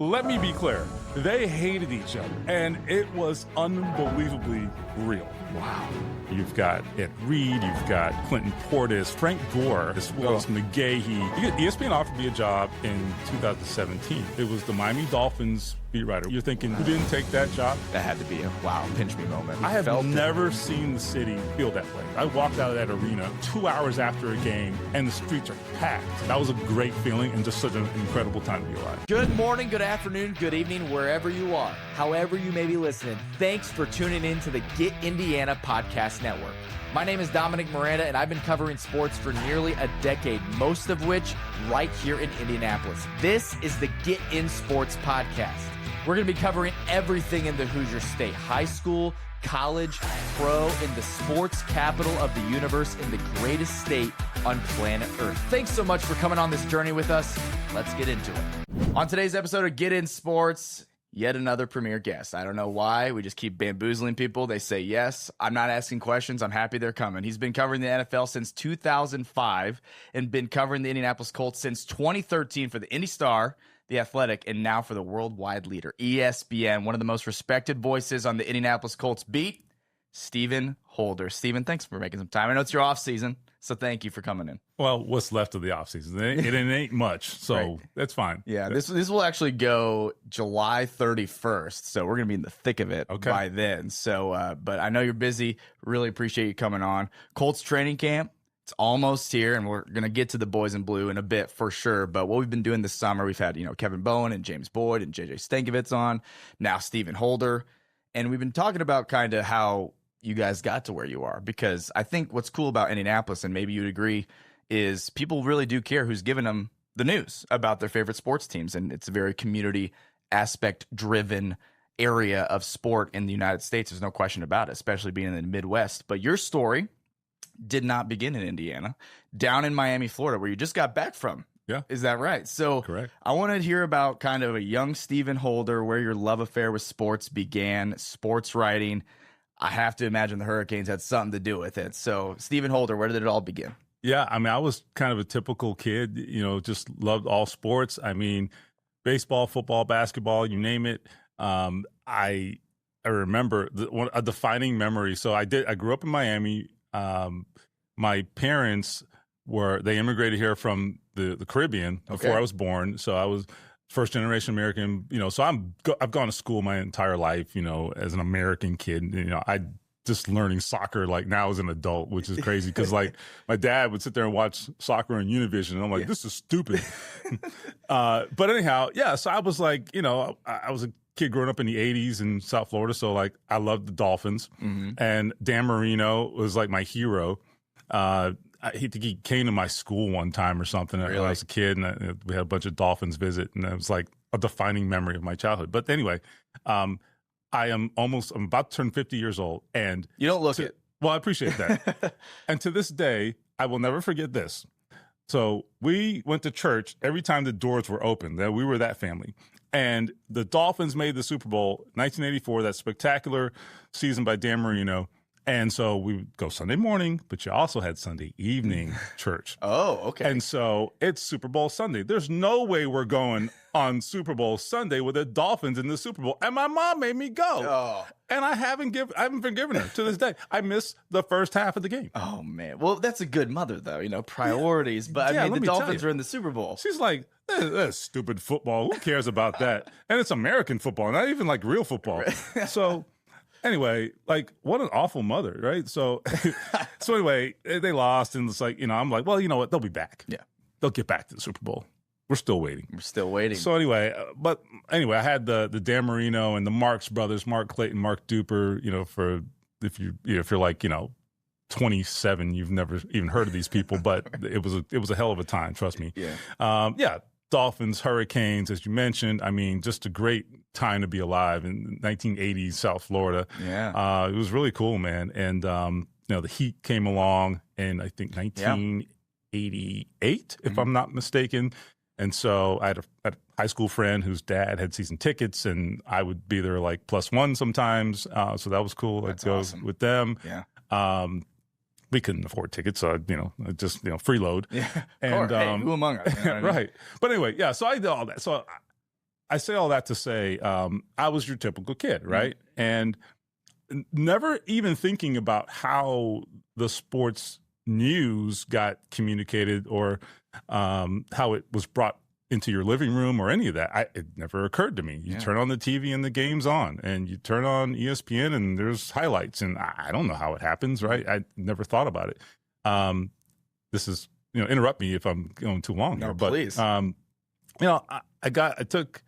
Let me be clear. They hated each other, and it was unbelievably real. Wow. You've got Ed Reed, you've got Clinton Portis, Frank Gore, as well as McGahee. ESPN offered me a job in 2017. It was the Miami Dolphins beat writer. You're thinking, who didn't take that job? That had to be a wow, pinch me moment. I have never seen the city feel that way. I walked out of that arena 2 hours after a game, and the streets are packed. That was a great feeling and just such an incredible time to be alive. Good morning, good afternoon, good evening, wherever you are. However you may be listening, thanks for tuning in to the Get Indiana Podcast Network. My name is Dominic Miranda, and I've been covering sports for nearly a decade, most of which right here in Indianapolis. This is the Get In Sports Podcast. We're going to be covering everything in the Hoosier State, high school, college, pro, in the sports capital of the universe, in the greatest state on planet Earth. Thanks so much for coming on this journey with us. Let's get into it. On today's episode of Get In Sports, yet another premier guest. I don't know why. We just keep bamboozling people. They say yes. I'm not asking questions. I'm happy they're coming. He's been covering the NFL since 2005 and been covering the Indianapolis Colts since 2013 for the Indy Star, The Athletic, and now for the worldwide leader, ESPN, one of the most respected voices on the Indianapolis Colts beat, Stephen Holder. Stephen, thanks for making some time. I know it's your off season, so thank you for coming in. Well, what's left of the offseason? It ain't much, so right. That's fine. Yeah, this will actually go July 31st, so we're going to be in the thick of it by then. So, but I know you're busy. Really appreciate you coming on. Colts training camp, it's almost here, and we're going to get to the boys in blue in a bit for sure. But what we've been doing this summer, we've had, Kevin Bowen and James Boyd and JJ Stankiewicz on, now Stephen Holder. And we've been talking about kind of how you guys got to where you are, because I think what's cool about Indianapolis, and maybe you'd agree, is people really do care who's giving them the news about their favorite sports teams. And it's a very community aspect driven area of sport in the United States. There's no question about it, especially being in the Midwest. But your story did not begin in Indiana, down in Miami, Florida, where you just got back from. Yeah. Is that right? So correct. I want to hear about kind of a young Stephen Holder, where your love affair with sports began, sports writing. I have to imagine the Hurricanes had something to do with it. So Stephen Holder, where did it all begin? Yeah, I mean, I was kind of a typical kid, just loved all sports. I mean, baseball, football, basketball, you name it. I remember a defining memory. So I grew up in Miami. My parents they immigrated here from the Caribbean before I was born. So I was first generation American, so I've gone to school my entire life, as an American kid. I just learning soccer like now as an adult, which is crazy because like my dad would sit there and watch soccer on Univision, and I'm like, this is stupid. But anyhow, yeah. So I was like, I was a kid growing up in the 80s in South Florida, so like I loved the Dolphins, and Dan Marino was like my hero. He came to my school one time or something when I was a kid, and we had a bunch of Dolphins visit, and it was like a defining memory of my childhood. But anyway, I'm about to turn 50 years old, and you don't look it. Well, I appreciate that. And to this day, I will never forget this. So we went to church every time the doors were open. That we were that family. And the Dolphins made the Super Bowl 1984, that spectacular season by Dan Marino. And so we would go Sunday morning, but you also had Sunday evening church. Oh, okay. And so it's Super Bowl Sunday. There's no way we're going on Super Bowl Sunday with the Dolphins in the Super Bowl. And my mom made me go. Oh. And I haven't forgiven her to this day. I missed the first half of the game. Oh, man. Well, that's a good mother, though, priorities. But I mean, the Dolphins are in the Super Bowl. She's like, that's stupid football. Who cares about that? And it's American football, not even like real football. So anyway, like, what an awful mother, right? So anyway, they lost, and it's like, I'm like, well, you know what? They'll be back. Yeah. They'll get back to the Super Bowl. We're still waiting. So anyway, I had the Dan Marino and the Marx brothers, Mark Clayton, Mark Duper, for if you're like, 27, you've never even heard of these people, but it was a hell of a time, trust me. Yeah. Dolphins, Hurricanes, as you mentioned. I mean, just a great time to be alive in 1980s South Florida. Yeah. It was really cool, man. And, the Heat came along in, I think, 1988, if I'm not mistaken. And so I had a high school friend whose dad had season tickets, and I would be there like +1 sometimes. So that was cool. That's I'd go awesome. with them. Yeah. We couldn't afford tickets, so just freeload. Yeah, and hey, who among us? You know what I mean? Right. But anyway, yeah. So I did all that. So I say all that to say I was your typical kid, right? And never even thinking about how the sports news got communicated or how it was brought into your living room or any of that. It never occurred to me. You turn on the TV and the game's on, and you turn on ESPN and there's highlights, and I don't know how it happens, right? I never thought about it. This is, interrupt me if I'm going too long here. But, please. I took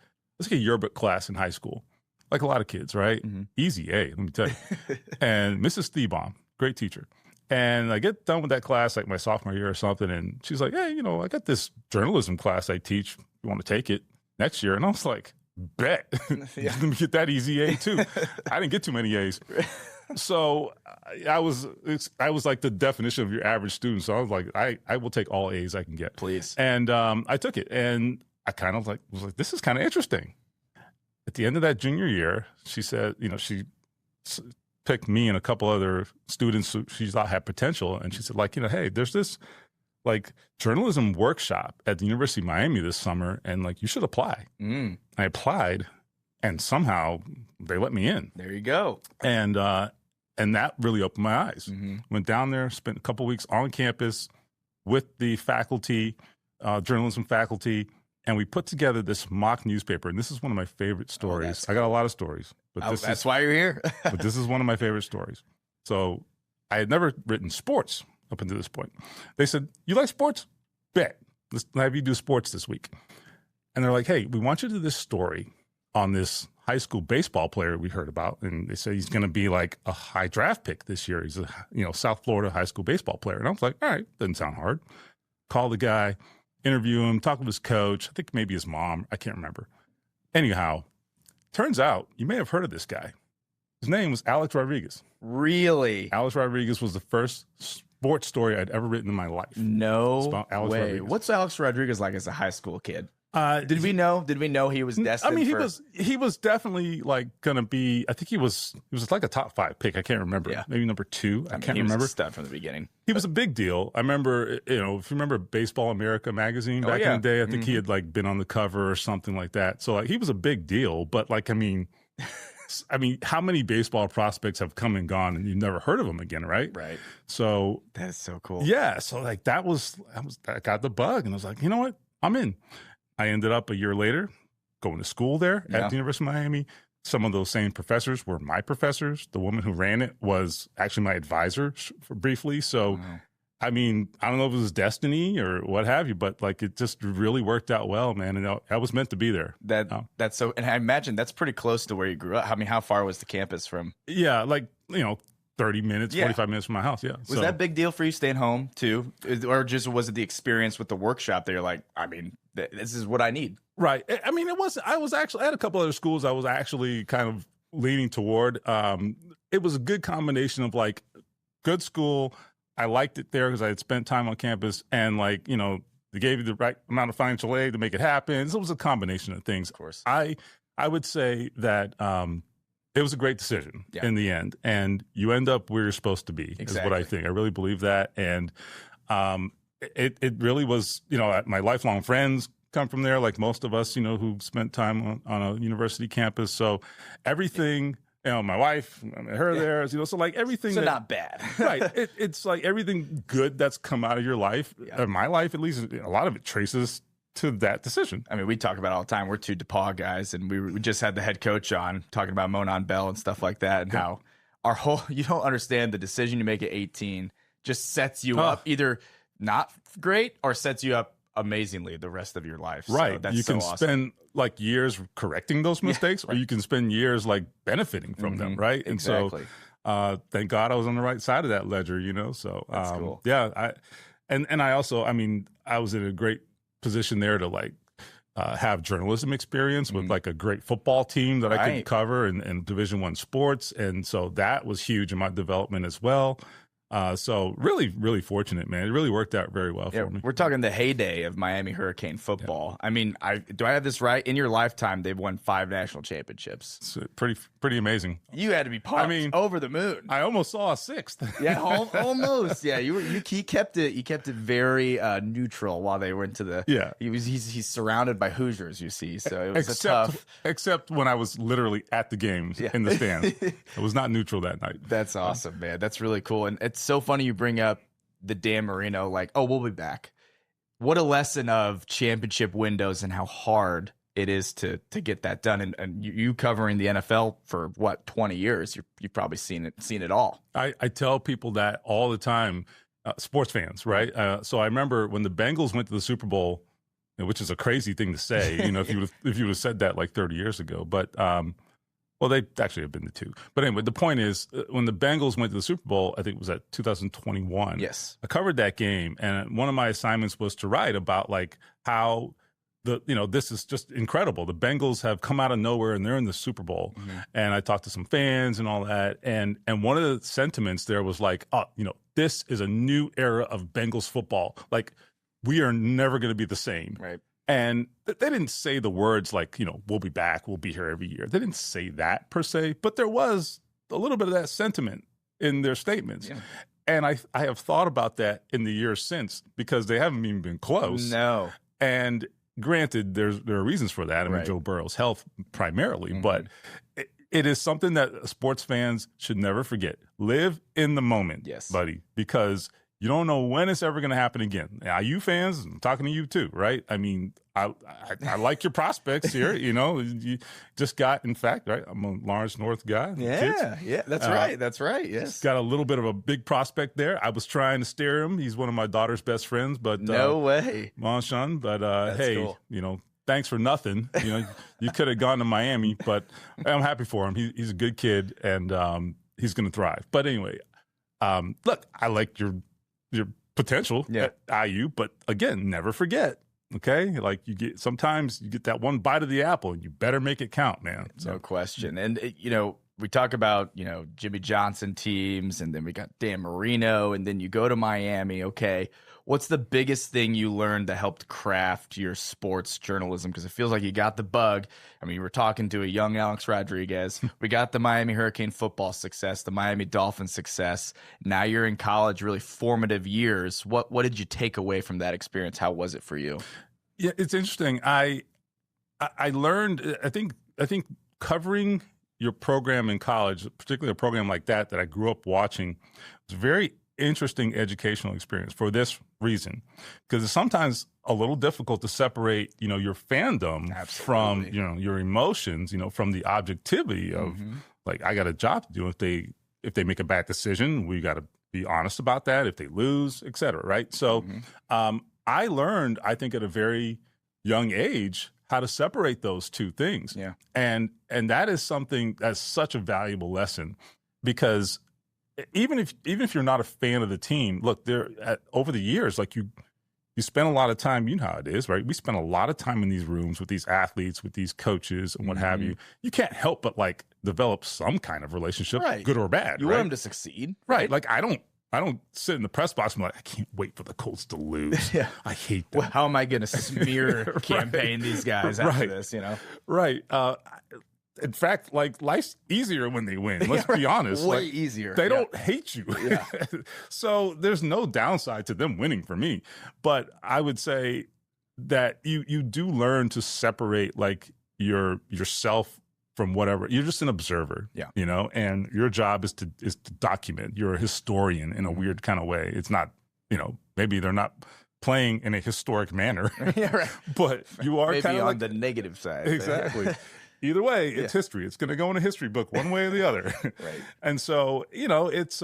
a yearbook class in high school, like a lot of kids, right? Easy A, let me tell you. And Mrs. Thiebaum, great teacher. And I get done with that class like my sophomore year or something, and she's like, hey, I got this journalism class I teach. You want to take it next year? And I was like, bet. Let me get that easy A too. I didn't get too many A's. So I was like the definition of your average student. So I was like, I will take all A's I can get. Please. And I took it, and I kind of was like, this is kind of interesting. At the end of that junior year, she said, she picked me and a couple other students who she thought had potential. And she said, hey, there's this journalism workshop at the University of Miami this summer, and you should apply. I applied, and somehow they let me in. There you go. And that really opened my eyes. Went down there, spent a couple weeks on campus with the faculty, journalism faculty, and we put together this mock newspaper. And this is one of my favorite stories. I got a lot of stories. But that's why you're here. But this is one of my favorite stories. So I had never written sports up until this point. They said, you like sports? Bet. Let's have you do sports this week. And they're like, hey, we want you to do this story on this high school baseball player we heard about. And they say he's going to be like a high draft pick this year. He's a South Florida high school baseball player. And I was like, all right, doesn't sound hard. Call the guy, interview him, talk with his coach. I think maybe his mom. I can't remember. Anyhow, turns out you may have heard of this guy. His name was Alex Rodriguez. Really? Alex Rodriguez was the first sports story I'd ever written in my life. No Alex way. Rodriguez. What's Alex Rodriguez like as a high school kid? Did we know he was destined? I mean, he was definitely going to be. I think he was like a top 5 pick. I can't remember. Yeah. Maybe number 2. I can't remember. He was a stud from the beginning. He was a big deal. I remember, if you remember Baseball America magazine back in the day, I think he had been on the cover or something like that. So he was a big deal. But I mean, how many baseball prospects have come and gone and you've never heard of them again, right? Right. So that's so cool. Yeah. So I got the bug, and I was like, you know what? I'm in. I ended up a year later going to school there at the University of Miami. Some of those same professors were my professors. The woman who ran it was actually my advisor briefly. So, I mean, I don't know if it was destiny or what have you, but it just really worked out well, man. And I was meant to be there. That's so, and I imagine that's pretty close to where you grew up. I mean, how far was the campus from? Yeah, 30 minutes, 45 minutes from my house. Yeah. Was that a big deal for you staying home too? Or just was it the experience with the workshop that you're like, I mean, this is what I need? Right. I mean, I had a couple other schools I was actually kind of leaning toward. It was a good combination of good school. I liked it there because I had spent time on campus, and they gave you the right amount of financial aid to make it happen. So it was a combination of things. Of course. I would say that, it was a great decision in the end, and you end up where you're supposed to be. Is what I think. I really believe that, and it really was. My lifelong friends come from there, like most of us, who spent time on a university campus. So everything, my wife, her there, so everything. So not bad, right? It's everything good that's come out of your life, my life at least. A lot of it traces to that decision. I mean, we talk about it all the time. We're 2 DePaul guys, and we just had the head coach on talking about Monon Bell and stuff like that, and how you don't understand the decision you make at 18 just sets you up either not great or sets you up amazingly the rest of your life. Right. So that's you can awesome. spend years correcting those mistakes, or you can spend years benefiting from them. Right. Exactly. And so thank God I was on the right side of that ledger, so that's cool. Yeah. I also, I was in a great position there to have journalism experience with a great football team that I could cover and Division I sports. And so that was huge in my development as well. So really, really fortunate, man. It really worked out very well for me. We're talking the heyday of Miami Hurricane football. I mean, do I have this right? In your lifetime, they've won 5 national championships. It's pretty amazing. You had to be pumped, over the moon. I almost saw a 6th. Yeah, almost. Yeah, he kept it very neutral while they went to the. Yeah, he's surrounded by Hoosiers, you see. So it was tough. Except when I was literally at the games in the stands. It was not neutral that night. That's awesome, man. That's really cool, and it's so funny you bring up the Dan Marino, like, oh, we'll be back. What a lesson of championship windows and how hard it is to get that done. And you covering the NFL for 20 years, you've probably seen it all. I tell people that all the time, sports fans, right? So I remember when the Bengals went to the Super Bowl, which is a crazy thing to say, if you would have said that like 30 years ago, but well, they actually have been the 2. But anyway, the point is, when the Bengals went to the Super Bowl, I think it was at 2021. Yes. I covered that game, and one of my assignments was to write about like how this is just incredible. The Bengals have come out of nowhere and they're in the Super Bowl. Mm-hmm. And I talked to some fans and all that. And one of the sentiments there was like, this is a new era of Bengals football. Like, we are never going to be the same. Right. And they didn't say the words like, we'll be back, we'll be here every year. They didn't say that per se, but there was a little bit of that sentiment in their statements. Yeah. And I have thought about that in the years since, because they haven't even been close. No. And granted, there are reasons for that. I mean, right. Joe Burrow's health primarily, but it is something that sports fans should never forget. Live in the moment, yes, buddy, because you don't know when it's ever going to happen again. Now, you fans, I'm talking to you too, right? I mean, I like your prospects here. You just got, in fact, right? I'm a Lawrence North guy. Yeah, that's right. That's right. Yes, got a little bit of a big prospect there. I was trying to steer him. He's one of my daughter's best friends, but no way, Monshun. But hey, cool. Thanks for nothing. You could have gone to Miami, but I'm happy for him. He's a good kid, and he's going to thrive. But anyway, look, I like your potential at IU, but again, never forget. Okay, like sometimes you get that one bite of the apple, and you better make it count, man. So. No question. And we talk about Jimmy Johnson teams, and then we got Dan Marino, and then you go to Miami. Okay, what's the biggest thing you learned that helped craft your sports journalism? Because it feels like you got the bug. I mean, we're talking to a young Alex Rodriguez. We got the Miami Hurricane football success, the Miami Dolphins success. Now you're in college, really formative years. What did you take away from that experience? How was it for you? Yeah, it's interesting. I learned. I think covering your program in college, particularly a program like that I grew up watching, was a very interesting educational experience for this reason, because it's sometimes a little difficult to separate, your fandom from, your emotions, from the objectivity of like, I got a job to do. If they make a bad decision, we got to be honest about that. If they lose, et cetera. Right. So, I learned, I think at a very young age, how to separate those two things. Yeah. And that is something that's such a valuable lesson, because even if you're not a fan of the team, look, over the years, like you spend a lot of time, you know how it is, right? We spend a lot of time in these rooms with these athletes, with these coaches and what have you. You can't help but like develop some kind of relationship, right, good or bad. You right? want them to succeed. Right. Like I don't sit in the press box and be like, I can't wait for the Colts to lose. Yeah. I hate them. Well, how am I going to smear campaign these guys after this, Right. In fact, like, life's easier when they win. Let's be honest. Way like, easier. They don't hate you. Yeah. So there's no downside to them winning for me. But I would say that you do learn to separate like yourself from whatever. You're just an observer. Yeah. And your job is to document. You're a historian in a weird kind of way. It's not, maybe they're not playing in a historic manner. Yeah, right. But you are kind of on the negative side. Exactly. Either way, it's history. It's going to go in a history book one way or the other. Right. And so, it's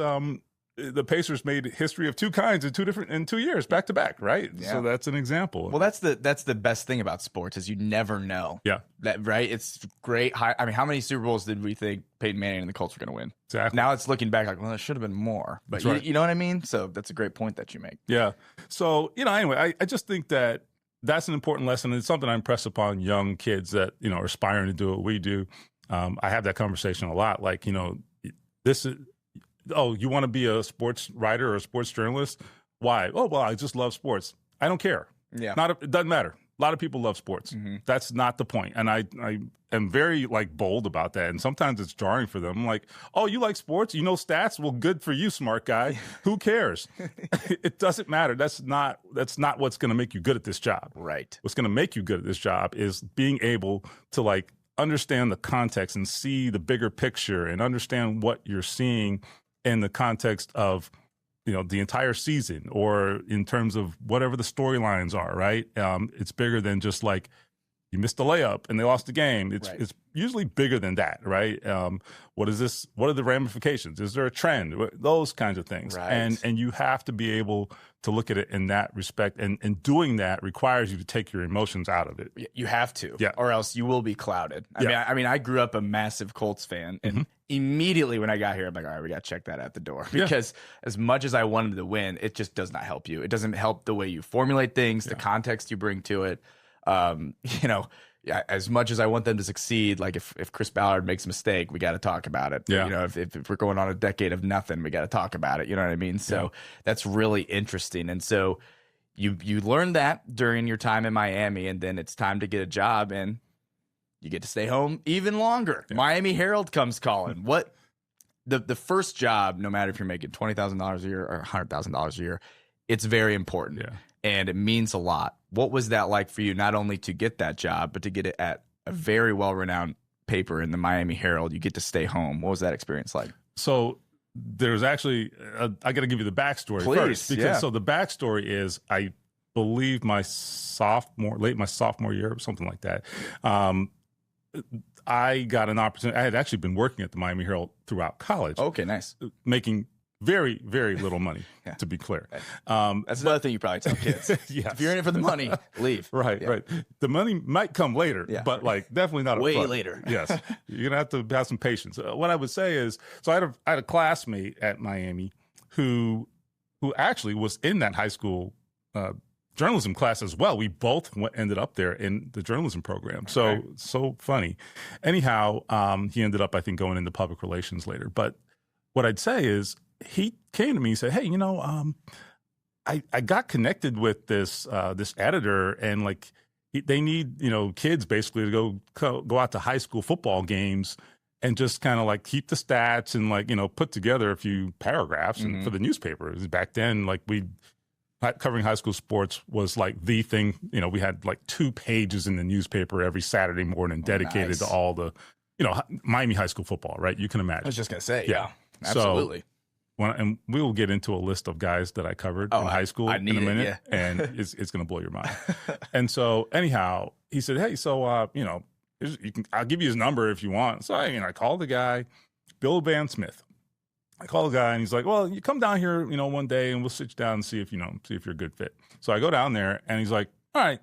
the Pacers made history of two kinds in 2 years back to back, right? Yeah. So that's an example. Well, that's the best thing about sports is you never know. Yeah. Right? It's great. I mean, how many Super Bowls did we think Peyton Manning and the Colts were going to win? Exactly. Now it's looking back like, well, it should have been more. But right. you know what I mean? So that's a great point that you make. Yeah. So, anyway, I just think that that's an important lesson. It's something I impress upon young kids that, are aspiring to do what we do. I have that conversation a lot. Like, this is, oh, you want to be a sports writer or a sports journalist? Why? Oh, well, I just love sports. I don't care. Yeah. It doesn't matter. A lot of people love sports. That's not the point. And I am very bold about that. And sometimes it's jarring for them. I'm like, oh, you like sports? You know stats? Well, good for you, smart guy. Who cares? It doesn't matter. That's not what's going to make you good at this job. Right. What's going to make you good at this job is being able to understand the context and see the bigger picture and understand what you're seeing in the context of the entire season, or in terms of whatever the storylines are, right? It's bigger than just you missed the layup and they lost the game. It's usually bigger than that, right? What is this? What are the ramifications? Is there a trend? Those kinds of things. Right. And you have to be able to look at it in that respect. And doing that requires you to take your emotions out of it. You have to, yeah, or else you will be clouded. I mean, I grew up a massive Colts fan, and immediately when I got here, I'm like, all right, we got to check that out the door, because as much as I wanted to win, it just does not help you. It doesn't help the way you formulate things, the context you bring to it. As much as I want them to succeed, if Chris Ballard makes a mistake, we got to talk about it. Yeah. If we're going on a decade of nothing, we got to talk about it. You know what I mean? So that's really interesting. And so you learned that during your time in Miami, and then it's time to get a job, and you get to stay home even longer. Yeah. Miami Herald comes calling. What the first job, no matter if you're making $20,000 a year or $100,000 a year, it's very important. Yeah. And it means a lot. What was that like for you, not only to get that job, but to get it at a very well-renowned paper in the Miami Herald? You get to stay home. What was that experience like? So there's actually, I got to give you the backstory first. Because so the backstory is, I believe my sophomore year, or something like that, I got an opportunity. I had actually been working at the Miami Herald throughout college. Okay, nice. Making very, very little money, to be clear. That's another thing you probably tell kids. Yes. If you're in it for the money, leave. Right. The money might come later, but definitely not way upfront. later. Yes. You're going to have some patience. What I would say is, so I had a classmate at Miami who actually was in that high school journalism class as well. We both ended up there in the journalism program. So funny. Anyhow, he ended up, I think, going into public relations later. But what I'd say is, he came to me and said, hey, I got connected with this editor, and they need, kids basically to go out to high school football games and just kind of keep the stats and put together a few paragraphs for the newspaper. Back then, covering high school sports was the thing. We had 2 pages in the newspaper every Saturday morning dedicated to all the, Miami high school football, right? You can imagine. I was just going to say, yeah, absolutely. So, and we will get into a list of guys that I covered in high school in a minute, and it's going to blow your mind. And so, anyhow, he said, "Hey, so I'll give you his number if you want." So I called the guy, Bill Van Smith. I called the guy, and he's like, "Well, you come down here, one day, and we'll sit you down and see if you're a good fit." So I go down there, and he's like, "All right,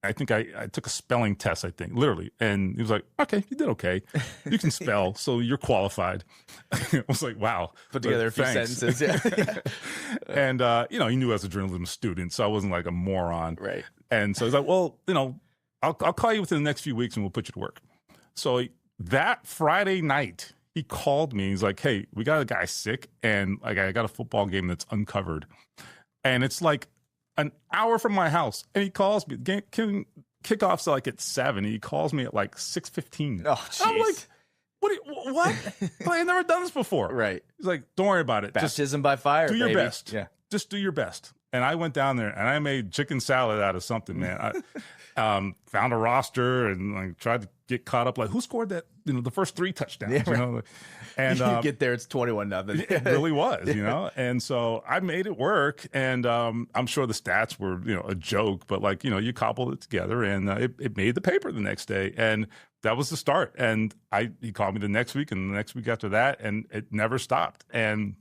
I think I took a spelling test, I think, literally." And he was like, "Okay, you did okay. You can spell, so you're qualified." I was like, wow. Put together a few sentences. Yeah. And, he knew as a journalism student, so I wasn't like a moron. Right. And so he's like, well, I'll call you within the next few weeks and we'll put you to work. So that Friday night, he called me. He's like, hey, we got a guy sick, and I got a football game that's uncovered. And it's an hour from my house, and he calls me. Kickoff's at 7. He calls me at 6:15. Oh, jeez. I'm like, what? I've never done this before. Right. He's like, don't worry about it. Baptism by fire. Do your baby. best. Yeah. Just do your best. And I went down there and I made chicken salad out of something, man. I found a roster and tried to get caught up. Who scored that? The first 3 touchdowns. Yeah, right. And you get there, it's 21-0. It really was, And so I made it work. And I'm sure the stats were, a joke, but you cobbled it together, and it made the paper the next day. And that was the start. And he called me the next week and the next week after that, and it never stopped. And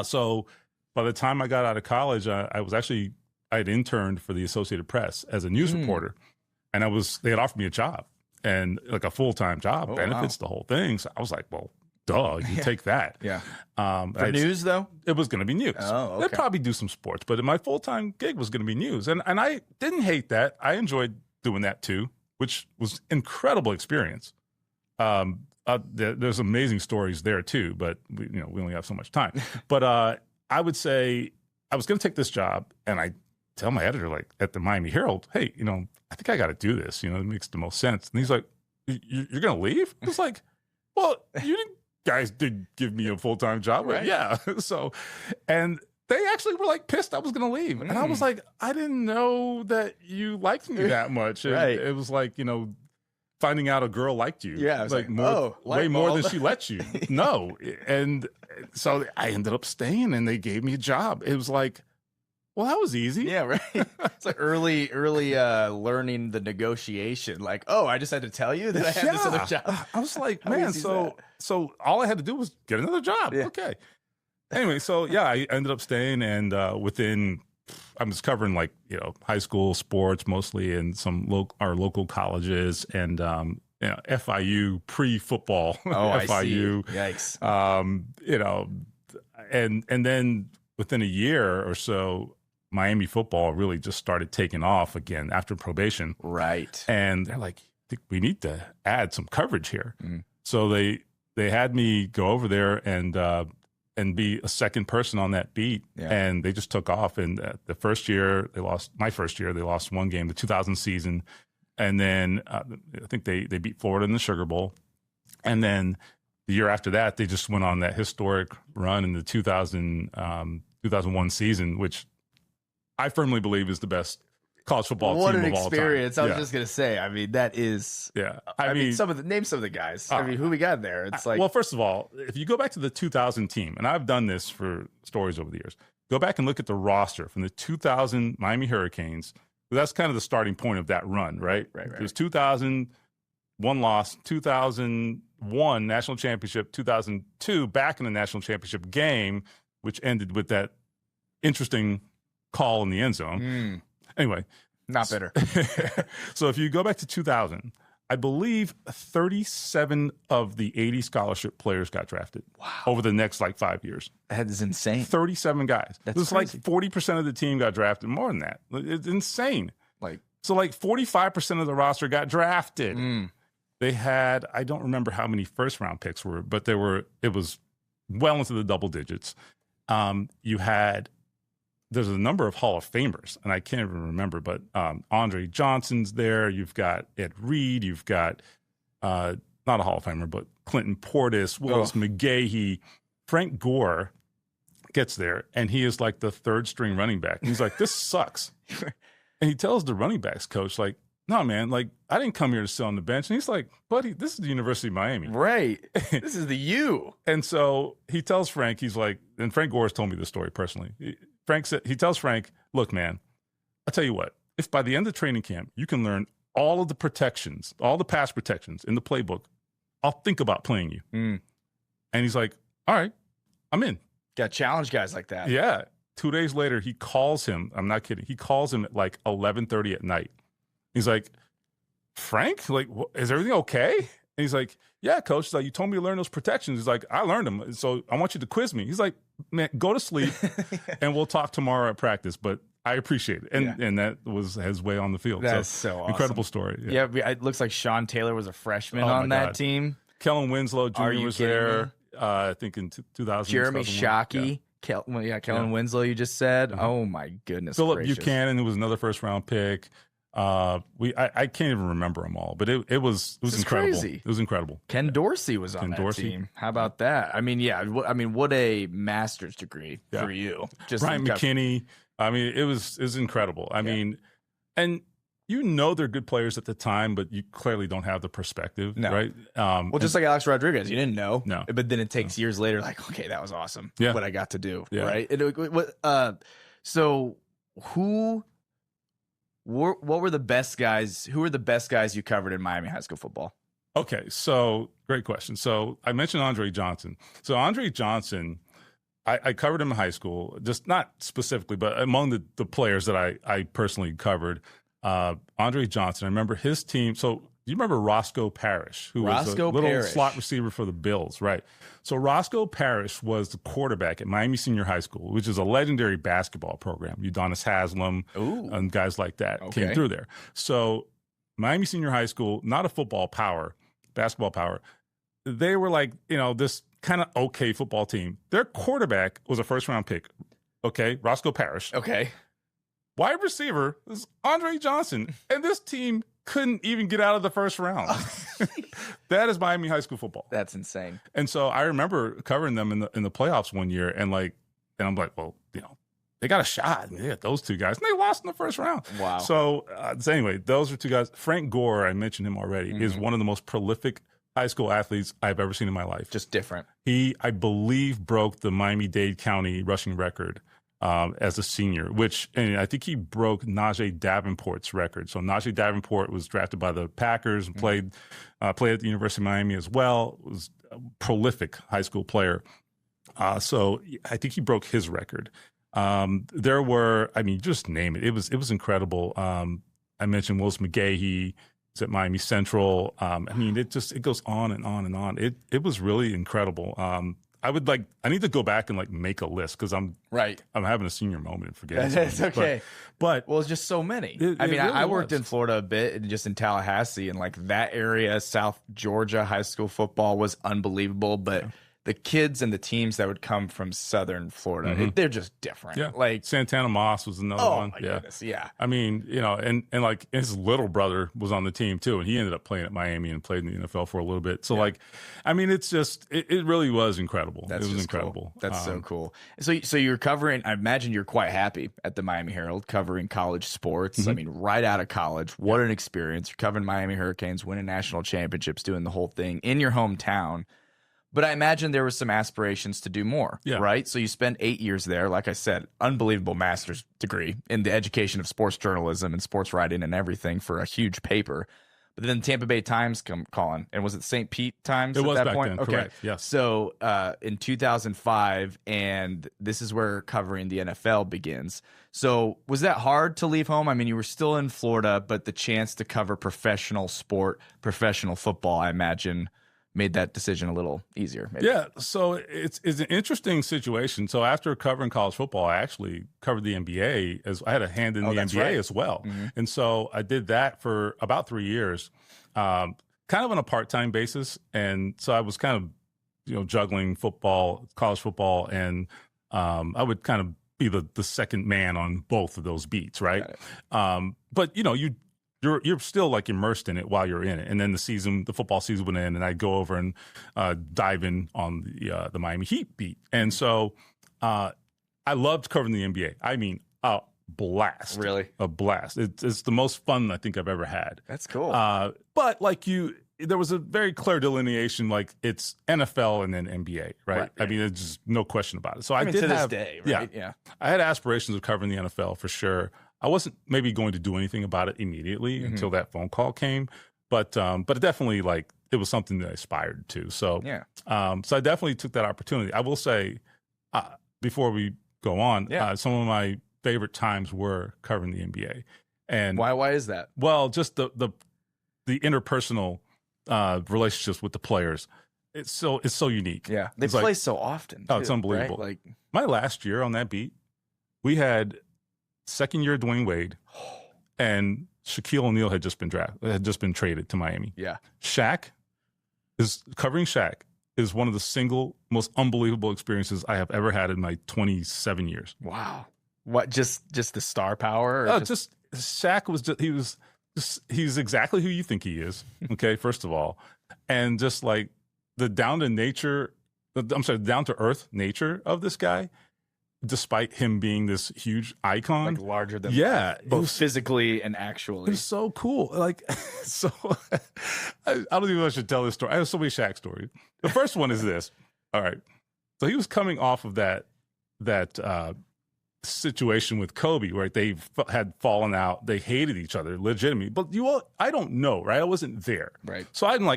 so by the time I got out of college, I had interned for the Associated Press as a news reporter, and they had offered me a job, and a full-time job, benefits, the whole thing. So I was like, well, duh, you take that. Yeah. For news, though? It was going to be news. Oh, okay. They'd probably do some sports, but my full-time gig was going to be news. And I didn't hate that. I enjoyed doing that too, which was incredible experience. there's amazing stories there too, but we only have so much time. But I would say I was going to take this job, and I tell my editor, like at the Miami Herald, hey, I think I got to do this. It makes the most sense. And he's like, you're going to leave? I was like, well, guys did give me a full-time job. Right. Yeah. So, and they actually were like pissed I was going to leave. And I was like, I didn't know that you liked me that much. Right. It was like, finding out a girl liked you. Yeah. Like way more than she let you. No. And so I ended up staying, and they gave me a job. It was like, well, that was easy. Yeah, right. It's like early learning the negotiation. Like, oh, I just had to tell you that I had this other job. I was like, man, so all I had to do was get another job. Yeah. Okay. Anyway, so yeah, I ended up staying, and I was covering like high school sports mostly, and some our local colleges, and FIU pre-football. Oh, FIU. I see. Yikes. And then within a year or so, Miami football really just started taking off again after probation. Right. And they're like, I think we need to add some coverage here. So they had me go over there and be a second person on that beat. Yeah. And they just took off. And the first year they lost one game, the 2000 season. And then I think they beat Florida in the Sugar Bowl. And then the year after that, they just went on that historic run in the 2001 season, which I firmly believe is the best college football team of all time. What an experience. I was just going to say, I mean, that is, I mean, name some of the guys. I mean, who we got there? It's like, well, first of all, if you go back to the 2000 team, and I've done this for stories over the years, go back and look at the roster from the 2000 Miami Hurricanes. That's kind of the starting point of that run, right? Right. It was 2000, one loss, 2001 national championship, 2002 back in the national championship game, which ended with that interesting call in the end zone. Anyway. Not better. So if you go back to 2000, I believe 37 of the 80 scholarship players got drafted. Wow. Over the next 5 years. That is insane. 37 guys. That's crazy. 40% of the team got drafted. More than that. It's insane. 45% of the roster got drafted. They had, I don't remember how many first round picks were, but it was well into the double digits. There's a number of Hall of Famers, and I can't even remember, but Andre Johnson's there. You've got Ed Reed. You've got, not a Hall of Famer, but Clinton Portis, Willis McGahee. Frank Gore gets there, and he is like the third string running back. And he's like, this sucks. And he tells the running backs coach, like, no, man, I didn't come here to sit on the bench. And he's like, buddy, this is the University of Miami. Right. This is the U. And so he tells Frank, he's like, and Frank Gore has told me this story personally. He tells Frank, look, man, I'll tell you what, if by the end of training camp, you can learn all of the protections, all the pass protections in the playbook, I'll think about playing you. And he's like, all right, I'm in. Got to challenge guys like that. Yeah. 2 days later, he calls him. I'm not kidding. He calls him at 11:30 at night. He's like, Frank, is everything okay? And he's like, yeah, coach. He's like, you told me to learn those protections. He's like, I learned them. So I want you to quiz me. He's like, man, go to sleep and we'll talk tomorrow at practice. But I appreciate it. And that was his way on the field. That's so awesome. Incredible story. Yeah, it looks like Sean Taylor was a freshman on that team. Kellen Winslow Jr. was there, I think in 2000. Jeremy Shockey. Yeah. Kellen Winslow, you just said. Oh, my goodness Philip gracious. Buchanan, who was another first-round pick. I can't even remember them all, but it was incredible. Crazy. It was incredible. Ken Dorsey was on that team. How about that? I mean, what a master's degree for you. Just Brian McKinney. I mean, it was incredible. I mean, and they're good players at the time, but you clearly don't have the perspective, right? Just like Alex Rodriguez, you didn't know, but then it takes years later, okay, that was awesome. Yeah. What I got to do, right? So what were the best guys? Who were the best guys you covered in Miami high school football? Okay, so great question. So I mentioned Andre Johnson. So Andre Johnson, I covered him in high school, just not specifically, but among the players that I personally covered, Andre Johnson. I remember his team. So you remember Roscoe Parrish, who was a little slot receiver for the Bills, right? So Roscoe Parrish was the quarterback at Miami Senior High School, which is a legendary basketball program. Udonis Haslam and guys like that came through there. So Miami Senior High School, not a football power, basketball power. they were like, this kind of okay football team. Their quarterback was a first-round pick, okay, Roscoe Parrish. Okay. Wide receiver is Andre Johnson, and this team couldn't even get out of the first round. That is Miami high school football. That's insane. And so I remember covering them in the playoffs one year, and I'm like, well, they got a shot. They got those two guys, and they lost in the first round. Wow. So anyway, those are two guys. Frank Gore, I mentioned him already, is one of the most prolific high school athletes I've ever seen in my life. Just different. He, I believe, broke the Miami-Dade County rushing record as a senior, and I think he broke Najee Davenport's record. So Najee Davenport was drafted by the Packers and played at the University of Miami as well. Was a prolific high school player. So I think he broke his record. There were, just name it. It was incredible. I mentioned Willis McGahee. It's at Miami Central. It goes on and on and on. It was really incredible. I need to go back and make a list because I'm having a senior moment and forgetting. That's okay. But it's just so many. I worked in Florida a bit, and just in Tallahassee, and that area, South Georgia high school football was unbelievable. But the kids and the teams that would come from Southern Florida, they're just different. Yeah. Santana Moss was another one. Oh my goodness, yeah. And his little brother was on the team too, and he ended up playing at Miami and played in the NFL for a little bit. So it's just, it really was incredible. It was incredible. Cool. That's so cool. So you're covering, I imagine you're quite happy at the Miami Herald covering college sports. Right out of college, what an experience. You're covering Miami Hurricanes, winning national championships, doing the whole thing in your hometown. But I imagine there was some aspirations to do more, right? So you spent 8 years there. Like I said, unbelievable master's degree in the education of sports journalism and sports writing and everything for a huge paper. But then the Tampa Bay Times come calling. And was it St. Pete Times at that back point? Then, okay. Correct, yes. So in 2005, and this is where covering the NFL begins. So was that hard to leave home? You were still in Florida, but the chance to cover professional sport, professional football, I imagine, made that decision a little easier. Maybe. Yeah, so it's an interesting situation. So after covering college football, I actually covered the NBA. I had a hand in the NBA as well. And so I did that for about 3 years, kind of on a part-time basis. And so I was kind of, juggling football, college football, and I would kind of be the second man on both of those beats, right? But, you're still immersed in it while you're in it. And then the football season went in, and I'd go over and dive in on the Miami Heat beat. And so I loved covering the NBA. A blast. Really? A blast. It's the most fun I think I've ever had. That's cool. But there was a very clear delineation, it's NFL and then NBA, right? There's just no question about it. So I did to have, this day, right? Yeah. I had aspirations of covering the NFL for sure. I wasn't maybe going to do anything about it immediately until that phone call came, but it definitely it was something that I aspired to. So so I definitely took that opportunity. I will say before we go on, some of my favorite times were covering the NBA. And why is that? Well, just the interpersonal relationships with the players. It's so unique. Yeah, they play so often. It's unbelievable. Right? My last year on that beat, we had second year Dwayne Wade, and Shaquille O'Neal had just been traded to Miami. Yeah, covering Shaq is one of the single most unbelievable experiences I have ever had in my 27 years. Wow, what just the star power? Or Shaq was he's exactly who you think he is. Okay, first of all, and just the down to earth nature of this guy. Despite him being this huge icon, larger than both physically and actually, it's so cool. I don't even know if I should tell this story. I have so many Shaq stories. The first one is this. All right, so he was coming off of that situation with Kobe, where they had fallen out. They hated each other legitimately. But I don't know, right? I wasn't there, right? So I'm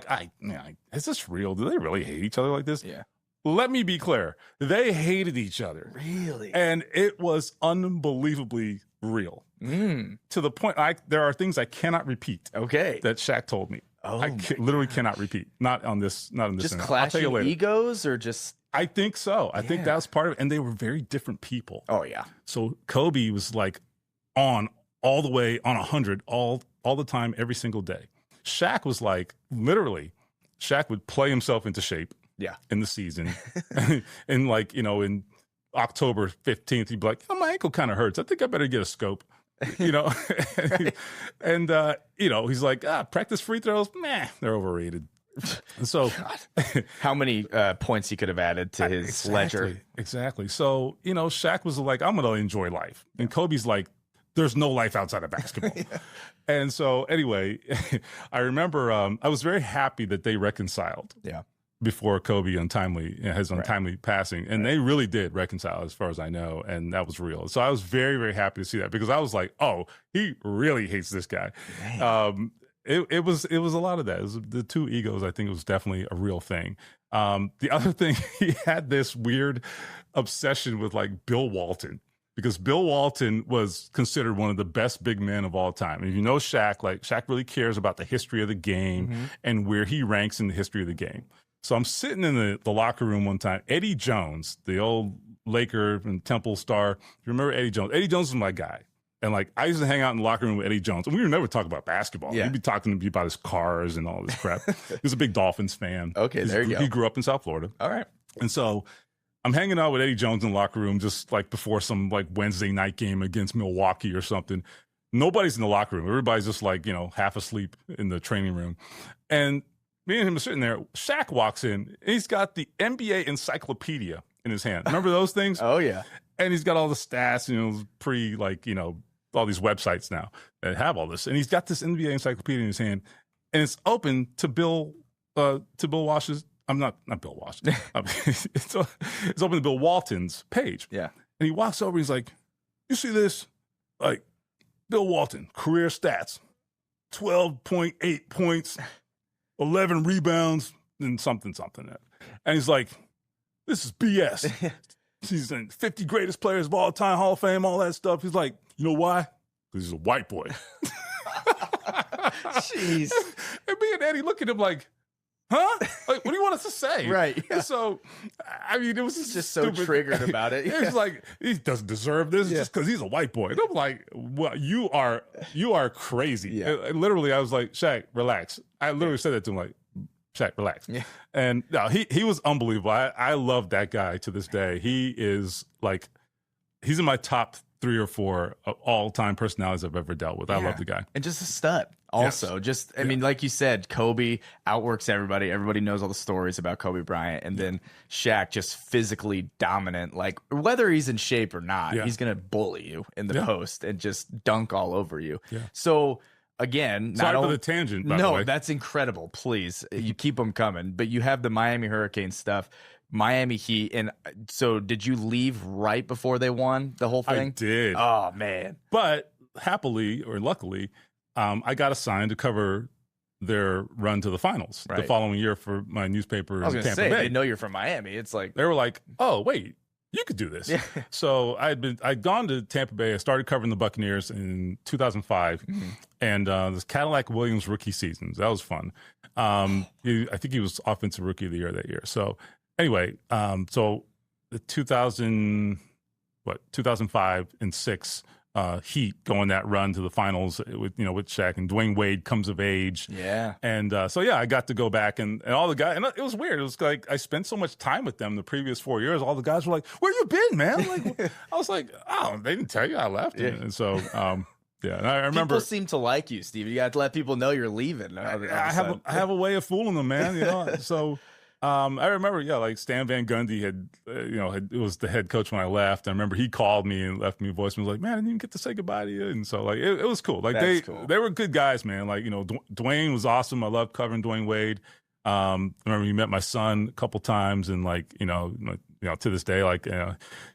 is this real? Do they really hate each other like this? Yeah. Let me be clear. They hated each other. Really? And it was unbelievably real. To the point, there are things I cannot repeat. Okay. That Shaq told me. Literally cannot repeat. Not on this. Just clashing egos, or just? I think so. I think that was part of it. And they were very different people. Oh, yeah. So Kobe was on all the way on 100 all the time, every single day. Shaq was literally Shaq would play himself into shape in the season. And like, in October 15th, he'd be like, oh, my ankle kind of hurts. I think I better get a scope, and he's like, practice free throws. Nah, they're overrated. And so how many points he could have added to his ledger. Exactly. So, Shaq was like, I'm going to enjoy life. And Kobe's like, there's no life outside of basketball. And so anyway, I remember I was very happy that they reconciled before Kobe his untimely passing. And they really did reconcile as far as I know. And that was real. So I was very, very happy to see that because I was like, oh, he really hates this guy. It was a lot of that. It was the two egos. I think it was definitely a real thing. The other thing, he had this weird obsession with like Bill Walton. Because Bill Walton was considered one of the best big men of all time. And if you know Shaq, like Shaq really cares about the history of the game and where he ranks in the history of the game. So I'm sitting in the locker room one time. Eddie Jones, the old Laker and Temple star. You remember Eddie Jones? Eddie Jones was my guy. And like I used to hang out in the locker room with Eddie Jones. And we would never talk about basketball. He'd be talking to me about his cars and all this crap. He was a big Dolphins fan. Okay, there you go. He grew up in South Florida. All right. And so I'm hanging out with Eddie Jones in the locker room just like before some like Wednesday night game against Milwaukee or something. Nobody's in the locker room. Everybody's just like, half asleep in the training room. And me and him are sitting there. Shaq walks in and he's got the NBA encyclopedia in his hand. Remember those things? Oh, yeah. And he's got all the stats, pre like, all these websites now that have all this. And he's got this NBA encyclopedia in his hand and it's open to Bill Walsh's. I'm not Bill Washington. It's open to Bill Walton's page. Yeah. And he walks over. He's like, you see this? Like, Bill Walton, career stats, 12.8 points, 11 rebounds, and something. And he's like, this is BS. He's in 50 greatest players of all time, Hall of Fame, all that stuff. He's like, you know why? Because he's a white boy. Jeez. And me and Eddie look at him like, huh? Like, what do you want us to say? Right. Yeah. So, I mean, it was just stupid. So triggered about it. It's like, he doesn't deserve this just because he's a white boy. And I'm like, well, you are crazy. Yeah. And literally, I was like, Shaq, relax. I literally said that to him, like, Shaq, relax. Yeah. And no, he was unbelievable. I love that guy to this day. He is like, he's in my top 3 or 4 all-time personalities I've ever dealt with. I love the guy. And just a stud. Also, I mean, like you said, Kobe outworks everybody. Everybody knows all the stories about Kobe Bryant. And then Shaq just physically dominant. Like, whether he's in shape or not, he's going to bully you in the post and just dunk all over you. Yeah. So, again, sorry for the tangent, by the way. That's incredible. Please, you keep them coming. But you have the Miami Hurricanes stuff. Miami Heat. And so did you leave right before they won the whole thing? I did. Oh, man. But happily or luckily, I got assigned to cover their run to the finals the following year for my newspaper in Tampa Bay. They know you're from Miami. It's like they were like, "Oh, wait, you could do this." Yeah. So I'd gone to Tampa Bay. I started covering the Buccaneers in 2005, and this Cadillac Williams rookie seasons. That was fun. I think he was offensive rookie of the year that year. So anyway, so the 2005 and 6. Heat going that run to the finals with Shaq, and Dwayne Wade comes of age. Yeah. And I got to go back and all the guys, and it was weird. It was like I spent so much time with them the previous 4 years. All the guys were like, "Where you been, man?" Like, I was like, "Oh, they didn't tell you I left." Yeah. And so, and I remember people seem to like you, Steve. You got to let people know you're leaving. I have a way of fooling them, man. So. I remember, like Stan Van Gundy it was the head coach when I left. I remember he called me and left me a voice and was like, "Man, I didn't even get to say goodbye to you." And so like, it was cool. Like they were good guys, man. Like, Dwayne was awesome. I loved covering Dwayne Wade. I remember he met my son a couple times and like, to this day, like,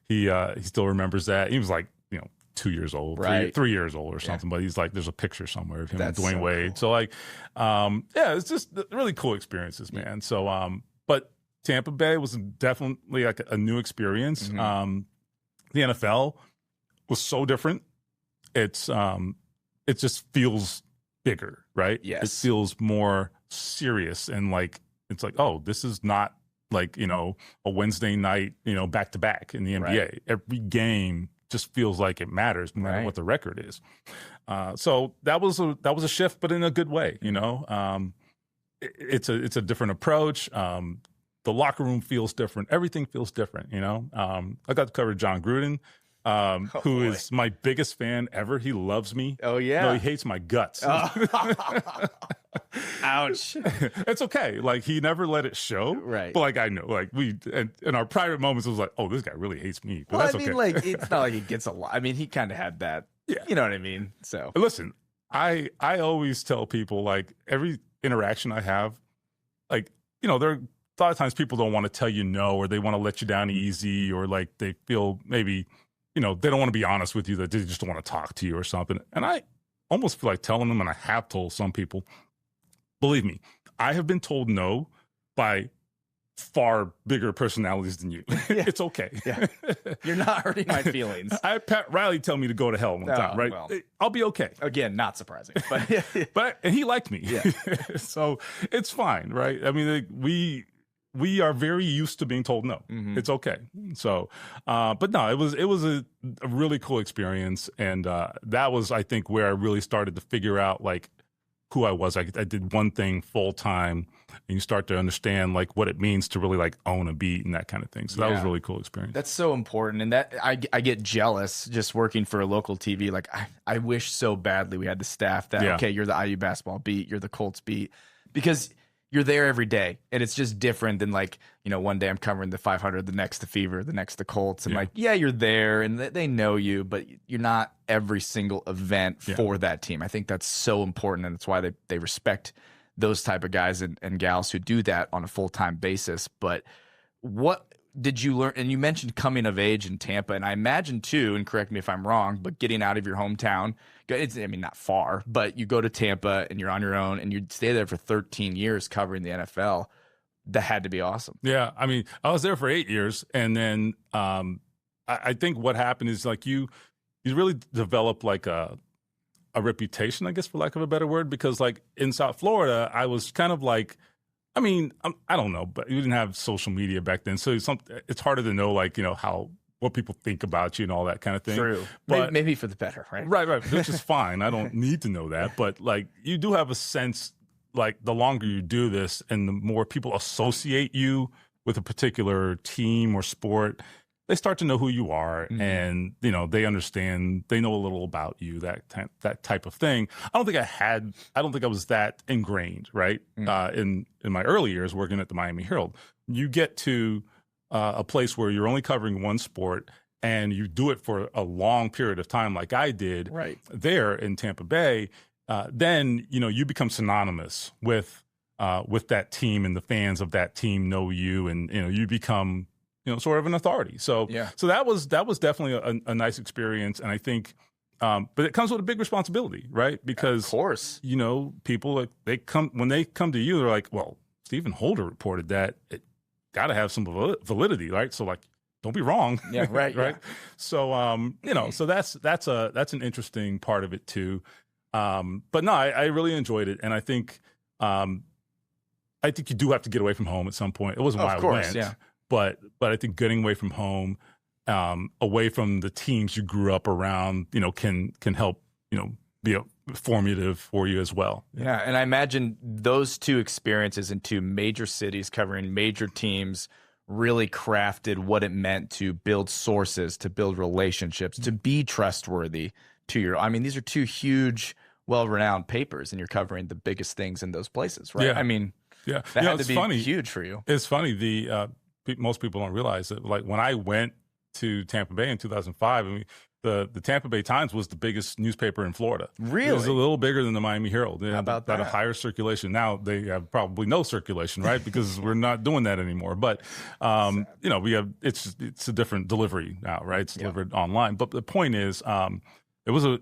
he still remembers that. He was like, 2 years old, right. 3 years old or something, but he's like, there's a picture somewhere of him and Dwayne Wade. Cool. So like, it's just really cool experiences, man. So, but Tampa Bay was definitely like a new experience. The NFL was so different. It just feels bigger, right? Yes. It feels more serious and like, it's like, oh, this is not like, a Wednesday night, back to back in the NBA. Right. Every game just feels like it matters no matter what the record is. So that was a shift, but in a good way, it's a different approach. The locker room feels different. Everything feels different, you know. I got to cover John Gruden, who is my biggest fan ever. He loves me. Oh, yeah. No, he hates my guts. Ouch. It's okay. Like, he never let it show. Right. But, like, I know. Like, in our private moments, it was like, oh, this guy really hates me. But that's okay. Like, it's not like he gets a lot. I mean, he kind of had that. Yeah. You know what I mean? So. Listen, I always tell people, like, every interaction I have, like, you know, there are a lot of times people don't want to tell you no, or they want to let you down easy, or like they feel maybe, you know, they don't want to be honest with you, that they just don't want to talk to you or something. And I almost feel like telling them, and I have told some people, believe me, I have been told no by far bigger personalities than you. Yeah. It's okay. Yeah. You're not hurting my feelings. I had Pat Riley tell me to go to hell one time, right? Well, I'll be okay. Again, not surprising. But and he liked me. Yeah. So it's fine, right? I mean, we are very used to being told no. Mm-hmm. It's okay. So, but no, it was a really cool experience. And that was, I think, where I really started to figure out, like, who I was. I did one thing full time, and you start to understand, like, what it means to really, like, own a beat and that kind of thing. So that was a really cool experience. That's so important. And that I get jealous just working for a local TV. Like, I wish so badly we had the staff that, okay, you're the IU basketball beat, you're the Colts beat, because you're there every day, and it's just different than, like, you know, one day I'm covering the 500, the next the Fever, the next the Colts, and like, yeah, you're there, and they know you, but you're not every single event for that team. I think that's so important, and that's why they respect those type of guys and gals who do that on a full-time basis. But what did you learn? And you mentioned coming of age in Tampa, and I imagine too, and correct me if I'm wrong, but getting out of your hometown, it's, I mean, not far, but you go to Tampa and you're on your own and you stay there for 13 years covering the NFL. That had to be awesome. Yeah. I mean, I was there for 8 years, and then I think what happened is, like, you really develop, like, a reputation, I guess, for lack of a better word, because, like, in South Florida, I was kind of like, I mean, I don't know, but you didn't have social media back then, so it's harder to know, like, you know, what people think about you and all that kind of thing. True, but maybe for the better, right? Right, which is fine. I don't need to know that, but, like, you do have a sense, like, the longer you do this and the more people associate you with a particular team or sport, they start to know who you are, and, you know, they understand, they know a little about you, that type of thing. I don't think I was that ingrained, right? In my early years working at the Miami Herald, you get to a place where you're only covering one sport, and you do it for a long period of time, like I did there in Tampa Bay. Then, you know, you become synonymous with that team, and the fans of that team know you, and, you know, you become, you know, sort of an authority. So that was definitely a nice experience. And I think, but it comes with a big responsibility, right? Because, of course, you know, people, like, when they come to you, they're like, well, Stephen Holder reported that. It got to have some validity, right? So, like, don't be wrong. Yeah, right. Right. Yeah. So, you know, so that's an interesting part of it too. But no, I really enjoyed it. And I think you do have to get away from home at some point. It wasn't why I went. Yeah. But I think getting away from home, away from the teams you grew up around, you know, can help, you know, be formative for you as well. Yeah, and I imagine those two experiences in two major cities covering major teams really crafted what it meant to build sources, to build relationships, to be trustworthy to your. I mean, these are two huge, well-renowned papers, and you're covering the biggest things in those places, right? Yeah. I mean, that had to be huge for you. It's funny. Most people don't realize that, like, when I went to Tampa Bay in 2005, I mean, the Tampa Bay Times was the biggest newspaper in Florida. Really? It was a little bigger than the Miami Herald. How about that? Had a higher circulation. Now they have probably no circulation, right? Because we're not doing that anymore. But you know, we have it's a different delivery now, right? It's delivered online. But the point is, it was in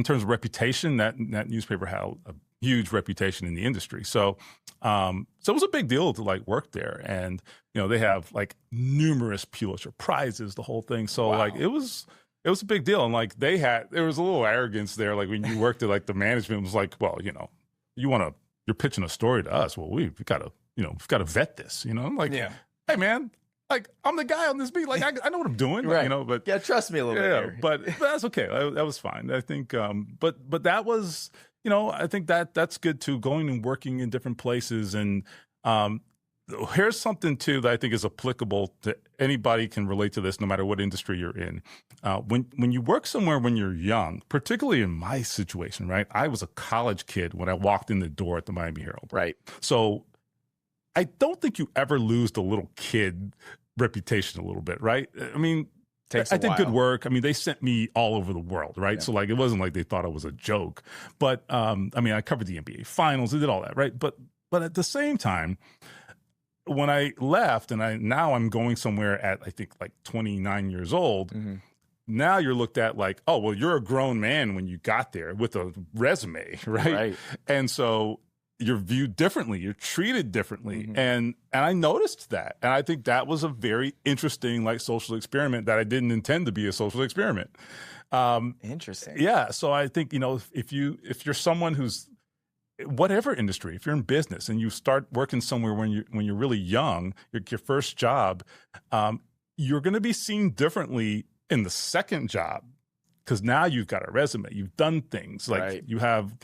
terms of reputation, that newspaper had a huge reputation in the industry. So it was a big deal to, like, work there. And, you know, they have, like, numerous Pulitzer Prizes, the whole thing. So like, it was a big deal. And, like, there was a little arrogance there. Like, when you worked at, like, the management was like, well, you know, you're pitching a story to us. Well, we've got to vet this, you know? I'm like, hey man, like, I'm the guy on this beat. Like, I know what I'm doing, right? You know, but trust me a little bit here. But that's okay. That was fine. I think, but that was, I think that's good too, going and working in different places. And here's something too that I think is applicable to anybody can relate to this, no matter what industry you're in. When you work somewhere when you're young, particularly in my situation, right? I was a college kid when I walked in the door at the Miami Herald. Right. So I don't think you ever lose the little kid reputation a little bit, right? I mean, I did good work. I mean, they sent me all over the world, right? Yeah. So like, it wasn't like they thought I was a joke. But I mean, I covered the NBA finals, I did all that, right? But at the same time, when I left and now I'm going somewhere at, I think, like 29 years old, now you're looked at like, oh, well, you're a grown man when you got there with a resume, right? And so you're viewed differently, you're treated differently. And I noticed that. And I think that was a very interesting, like, social experiment that I didn't intend to be a social experiment. Interesting. Yeah. So I think, if you're someone who's, whatever industry, if you're in business and you start working somewhere when you're really young, your first job, you're going to be seen differently in the second job, because now you've got a resume, you've done things, like you have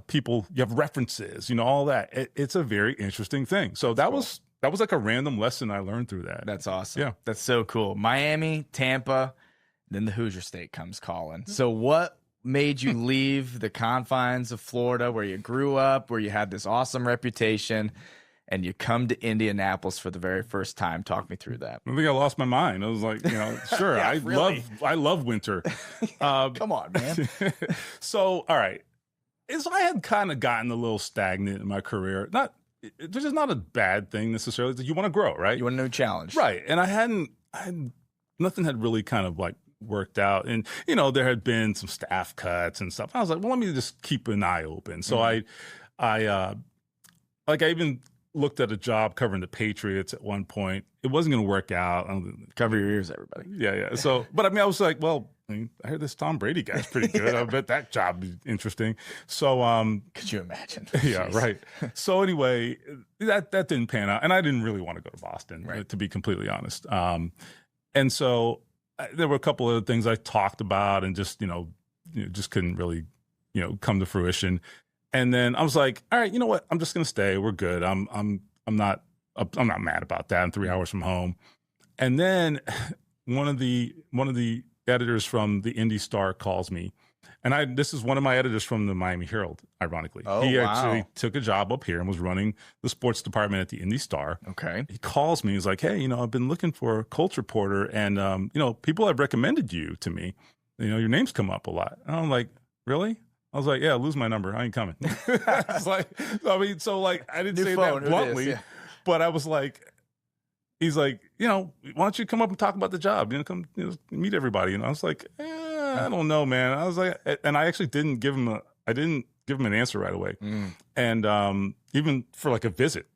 people, you have references, all that. It's a very interesting thing. So that was like a random lesson I learned through that. That's awesome. Yeah, that's so cool. Miami, Tampa, then the Hoosier State comes calling. So what made you leave the confines of Florida, where you grew up, where you had this awesome reputation, and you come to Indianapolis for the very first time? Talk me through that. I think I lost my mind. I was like, sure, yeah, I love winter. Come on, man. So, all right. So I had kind of gotten a little stagnant in my career. Which is not a bad thing necessarily. You want to grow, right? You want a new challenge. Right. And nothing had really kind of like worked out. And, there had been some staff cuts and stuff. I was like, well, let me just keep an eye open. So I even looked at a job covering the Patriots at one point. It wasn't going to work out. Cover your ears, everybody. Yeah. So, but I mean, I was like, well, I heard this Tom Brady guy's pretty good. I bet that job is interesting. So, could you imagine? Yeah, Jeez. right. So anyway, that didn't pan out. And I didn't really want to go to Boston, to be completely honest. And so there were a couple of things I talked about and just, just couldn't really, come to fruition. And then I was like, all right, you know what? I'm just going to stay. We're good. I'm not mad about that. I'm 3 hours from home. And then one of the editors from the Indy Star calls me. And this is one of my editors from the Miami Herald, ironically. He actually took a job up here and was running the sports department at the Indy Star. Okay. He calls me. He's like, hey, I've been looking for a Colts reporter, and, people have recommended you to me. Your name's come up a lot. And I'm like, really? I was like, yeah, lose my number. I ain't coming. It's like, I didn't say that bluntly, but I was like, he's like, why don't you come up and talk about the job? Come meet everybody. And I was like, I don't know, man. I was like, and I actually didn't give him an answer right away. And even for like a visit.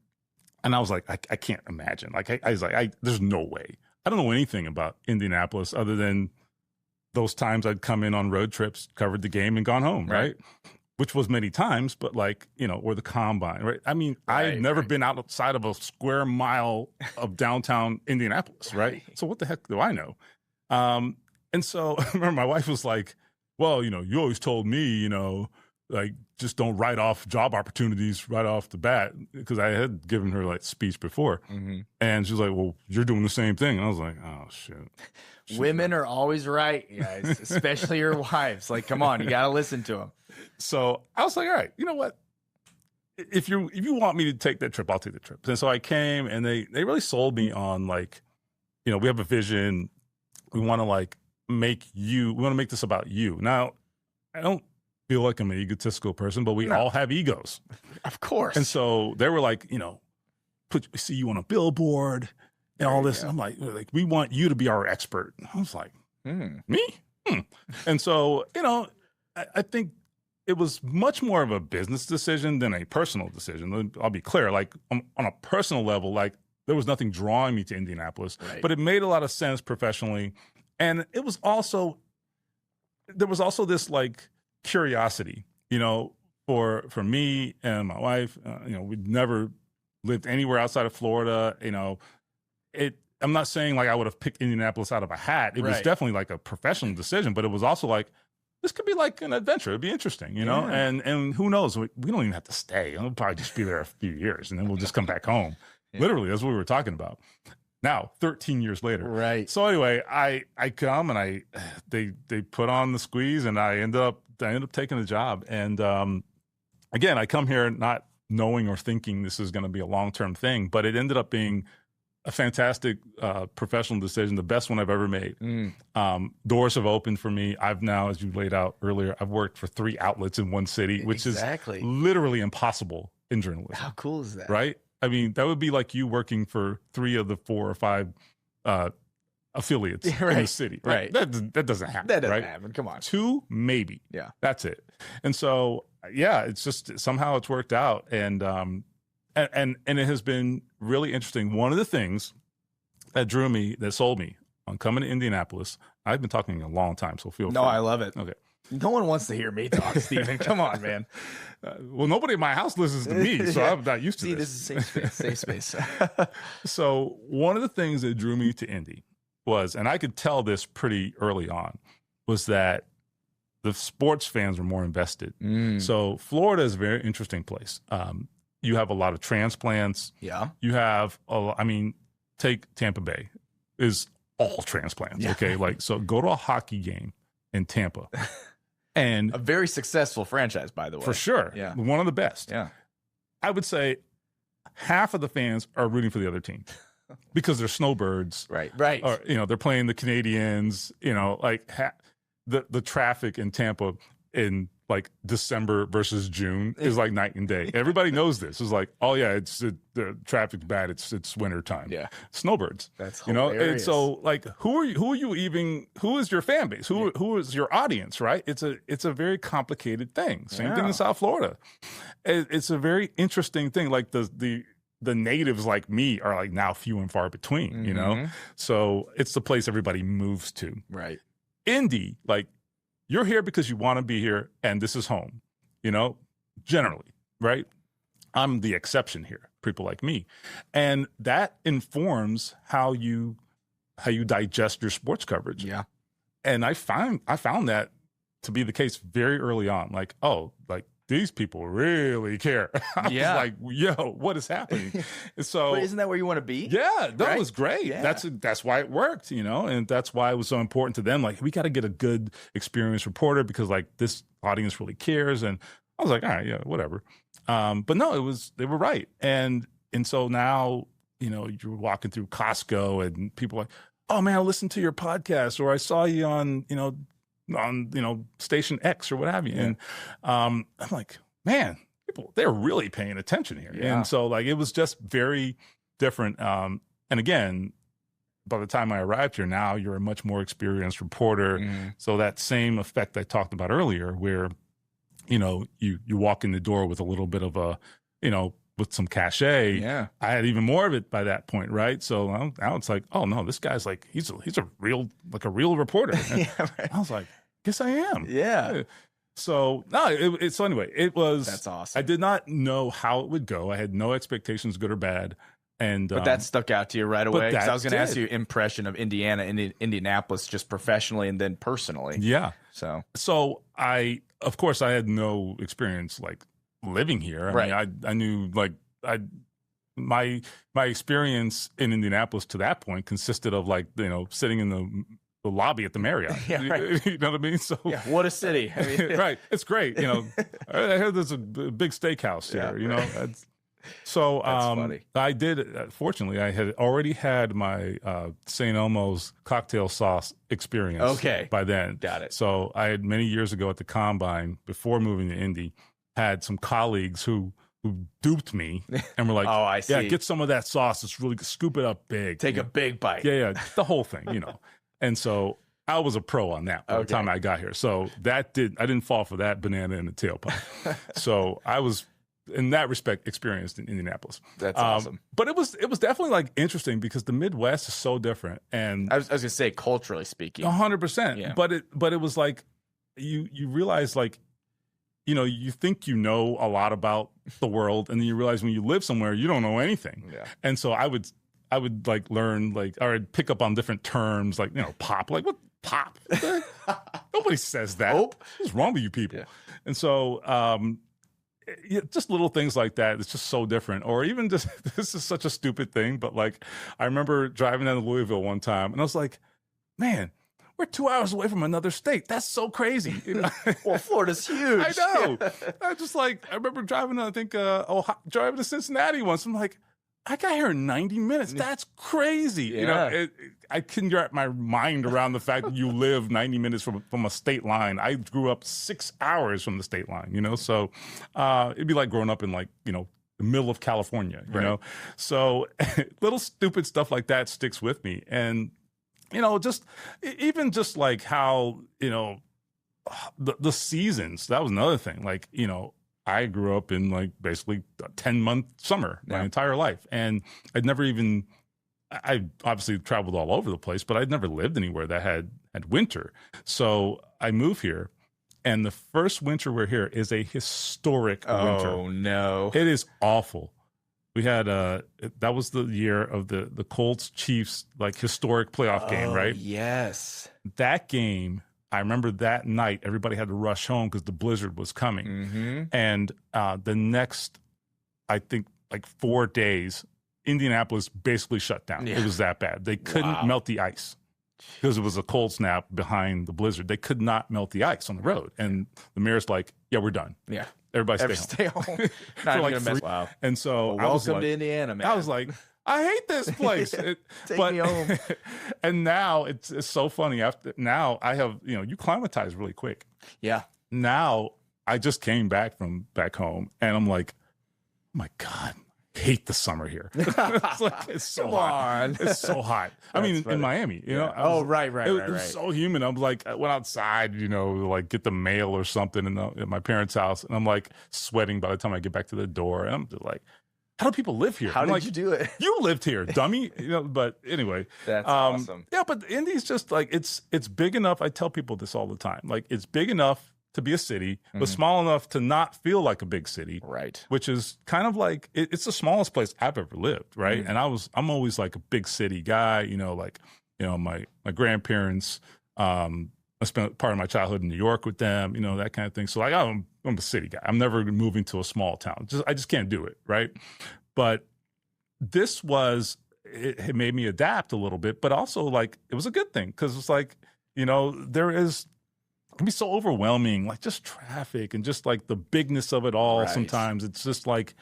And I was like, I can't imagine. Like, I was like, there's no way. I don't know anything about Indianapolis other than those times I'd come in on road trips, covered the game, and gone home, right? Which was many times, but or the combine, right? I mean, I had never been outside of a square mile of downtown Indianapolis, right? So what the heck do I know? And so I remember my wife was like, well, you always told me, just don't write off job opportunities right off the bat, because I had given her like speech before. And she was like, well, you're doing the same thing. And I was like, oh, shit. Women are always right, guys, especially your wives. Like, come on, you got to listen to them. So I was like, all right, you know what? If you want me to take that trip, I'll take the trip. And so I came, and they really sold me on like, we have a vision. We want to make this about you. Now, I don't feel like I'm an egotistical person, but we all have egos. Of course. And so they were like, see you on a billboard and all this. And I'm like, we want you to be our expert. And I was like, me? And so, I think it was much more of a business decision than a personal decision. I'll be clear. Like on a personal level, like there was nothing drawing me to Indianapolis, but it made a lot of sense professionally. And it was also, there was also this like curiosity, for me and my wife. We'd never lived anywhere outside of Florida. I'm not saying like I would have picked Indianapolis out of a hat. It was definitely like a professional decision, but it was also like, this could be like an adventure. It'd be interesting, you know? And who knows? We don't even have to stay. We'll probably just be there a few years and then we'll just come back home. Literally, that's what we were talking about. Now, 13 years later. Right. So anyway, I come and they put on the squeeze and I end up taking the job. And again, I come here not knowing or thinking this is going to be a long-term thing, but it ended up being a fantastic professional decision, the best one I've ever made. Doors have opened for me. I've now, as you laid out earlier, I've worked for 3 outlets in one city, which is literally impossible in journalism. How cool is that? Right? I mean, that would be like you working for 3 of the 4 or 5 affiliates in the city. Right? That doesn't happen. That doesn't happen. Come on. 2, maybe. Yeah. That's it. And so, yeah, it's just somehow it's worked out. And it has been really interesting. One of the things that sold me on coming to Indianapolis, I've been talking a long time, so feel free. No, I love it. Okay. No one wants to hear me talk, Stephen. Come on, man. Well, nobody in my house listens to me, so I'm not used to this. See, this is safe space. So one of the things that drew me to Indy was, and I could tell this pretty early on, was that the sports fans were more invested. So Florida is a very interesting place. You have a lot of transplants. Yeah. You have, take Tampa Bay is all transplants. Yeah. Okay. Like, so go to a hockey game in Tampa. And a very successful franchise, by the way. For sure. Yeah. One of the best. Yeah. I would say half of the fans are rooting for the other team because they're snowbirds. Right. Or, they're playing the Canadians, like the traffic in Tampa in like December versus June is like night and day. Everybody knows this. It's like, oh yeah, the traffic's bad. It's winter time. Yeah, snowbirds. That's hilarious. And so like, who is your fan base? Who is your audience? Right? It's a very complicated thing. Same thing in South Florida. It's a very interesting thing. Like the natives like me are like now few and far between. So it's the place everybody moves to. Right. Indy, like, you're here because you want to be here, and this is home, generally, right? I'm the exception here, people like me. And that informs how you digest your sports coverage. Yeah. And I found that to be the case very early on. Like, oh, like these people really care. I was like, yo, what is happening? So, but isn't that where you want to be? Yeah, that was great. Yeah. That's why it worked, and that's why it was so important to them. Like, we got to get a good experienced reporter because like this audience really cares. And I was like, all right, yeah, whatever. But no, they were right. And so now, you're walking through Costco and people are like, oh man, I listened to your podcast, or I saw you on station X or what have you. Yeah. And I'm like, man, people, they're really paying attention here. Yeah. And so like, it was just very different. And again, by the time I arrived here, now you're a much more experienced reporter. So that same effect I talked about earlier, where, you walk in the door with a little bit of a, with some cachet. Yeah. I had even more of it by that point. Right. So now it's like, oh no, this guy's like, he's a real reporter. Right. I was like, guess I am. Yeah. So no, so anyway, that's awesome. I did not know how it would go. I had no expectations, good or bad. But that stuck out to you right away. Because I was going to ask you impression of Indianapolis, just professionally and then personally. Yeah. So of course I had no experience like living here. I mean, I knew like my experience in Indianapolis to that point consisted of like, sitting in the lobby at the Marriott. Yeah, right. You know what I mean? So yeah, what a city. I mean, right. It's great. I heard there's a big steakhouse here, So that's funny. I did, fortunately, I had already had my St. Elmo's cocktail sauce experience by then. Got it. So I had many years ago at the Combine, before moving to Indy, had some colleagues who duped me and were like, oh, I see. Yeah, get some of that sauce. It's really, scoop it up big. Take a big bite. Yeah, the whole thing, And so I was a pro on that by the time I got here. So I didn't fall for that banana in the tailpipe. So I was, in that respect, experienced in Indianapolis. That's awesome. But it was definitely like interesting because the Midwest is so different. And I was going to say, culturally speaking, 100%. Yeah. But it was like, you realize like, you think you know a lot about the world, and then you realize when you live somewhere, you don't know anything. Yeah. And so I would like learn like, or I'd pick up on different terms like, pop, like what pop. Nobody says that. Nope. What's wrong with you people? Yeah. And so just little things like that. It's just so different. Or even just, this is such a stupid thing, but like I remember driving down to Louisville one time and I was like, man, we're 2 hours away from another state. That's so crazy. You know? Well, Florida's huge. I know. I remember driving, driving to Cincinnati once. I'm like, I got here in 90 minutes. That's crazy. Yeah. You know, I couldn't wrap my mind around the fact that you live 90 minutes from a state line. I grew up 6 hours from the state line, you know? So it'd be like growing up in like, you know, the middle of California, you know? So little stupid stuff like that sticks with me. And, you know, even just like how, you know, the seasons, that was another thing. Like, you know, I grew up in like basically a 10-month summer my entire life. And I obviously traveled all over the place, but I'd never lived anywhere that had winter. So I moved here. And the first winter we're here is a historic winter. Oh, no. It is awful. We had that was the year of the Colts Chiefs like historic playoff game, right? Yes. That game, I remember that night everybody had to rush home because the blizzard was coming. Mm-hmm. And the next, I think, like 4 days, Indianapolis basically shut down. Yeah. It was that bad. They couldn't melt the ice because it was a cold snap behind the blizzard. They could not melt the ice on the road. And the mayor's like, yeah, we're done. Yeah. Everybody stay home. Not like even wow. And so well, welcome to Indiana, man. I was like, I hate this place. Take me home. And now it's so funny. Now I have, you know, you climatize really quick. Yeah. Now I just came back from back home and I'm like, oh my God, I hate the summer here. It's so hot. It's so hot. I mean, funny. In Miami, you know. Right. It was so humid. I'm like, I went outside, you know, like get the mail or something at my parents' house. And I'm like sweating by the time I get back to the door. And I'm just like, how do people live here? How did you do it? You lived here, dummy. You know, but anyway. That's awesome. Yeah, but Indy's just like, it's big enough. I tell people this all the time. Like, it's big enough to be a city, but small enough to not feel like a big city. Right. Which is kind of like, it's the smallest place I've ever lived, right? And I'm always like a big city guy, you know, like, you know, my grandparents, I spent part of my childhood in New York with them, you know, that kind of thing. So like, I'm a city guy. I'm never moving to a small town. I just can't do it, right? But this it made me adapt a little bit, but also like, it was a good thing because it's like, you know, it can be so overwhelming, like just traffic and just like the bigness of it all. Right. Sometimes it's just like,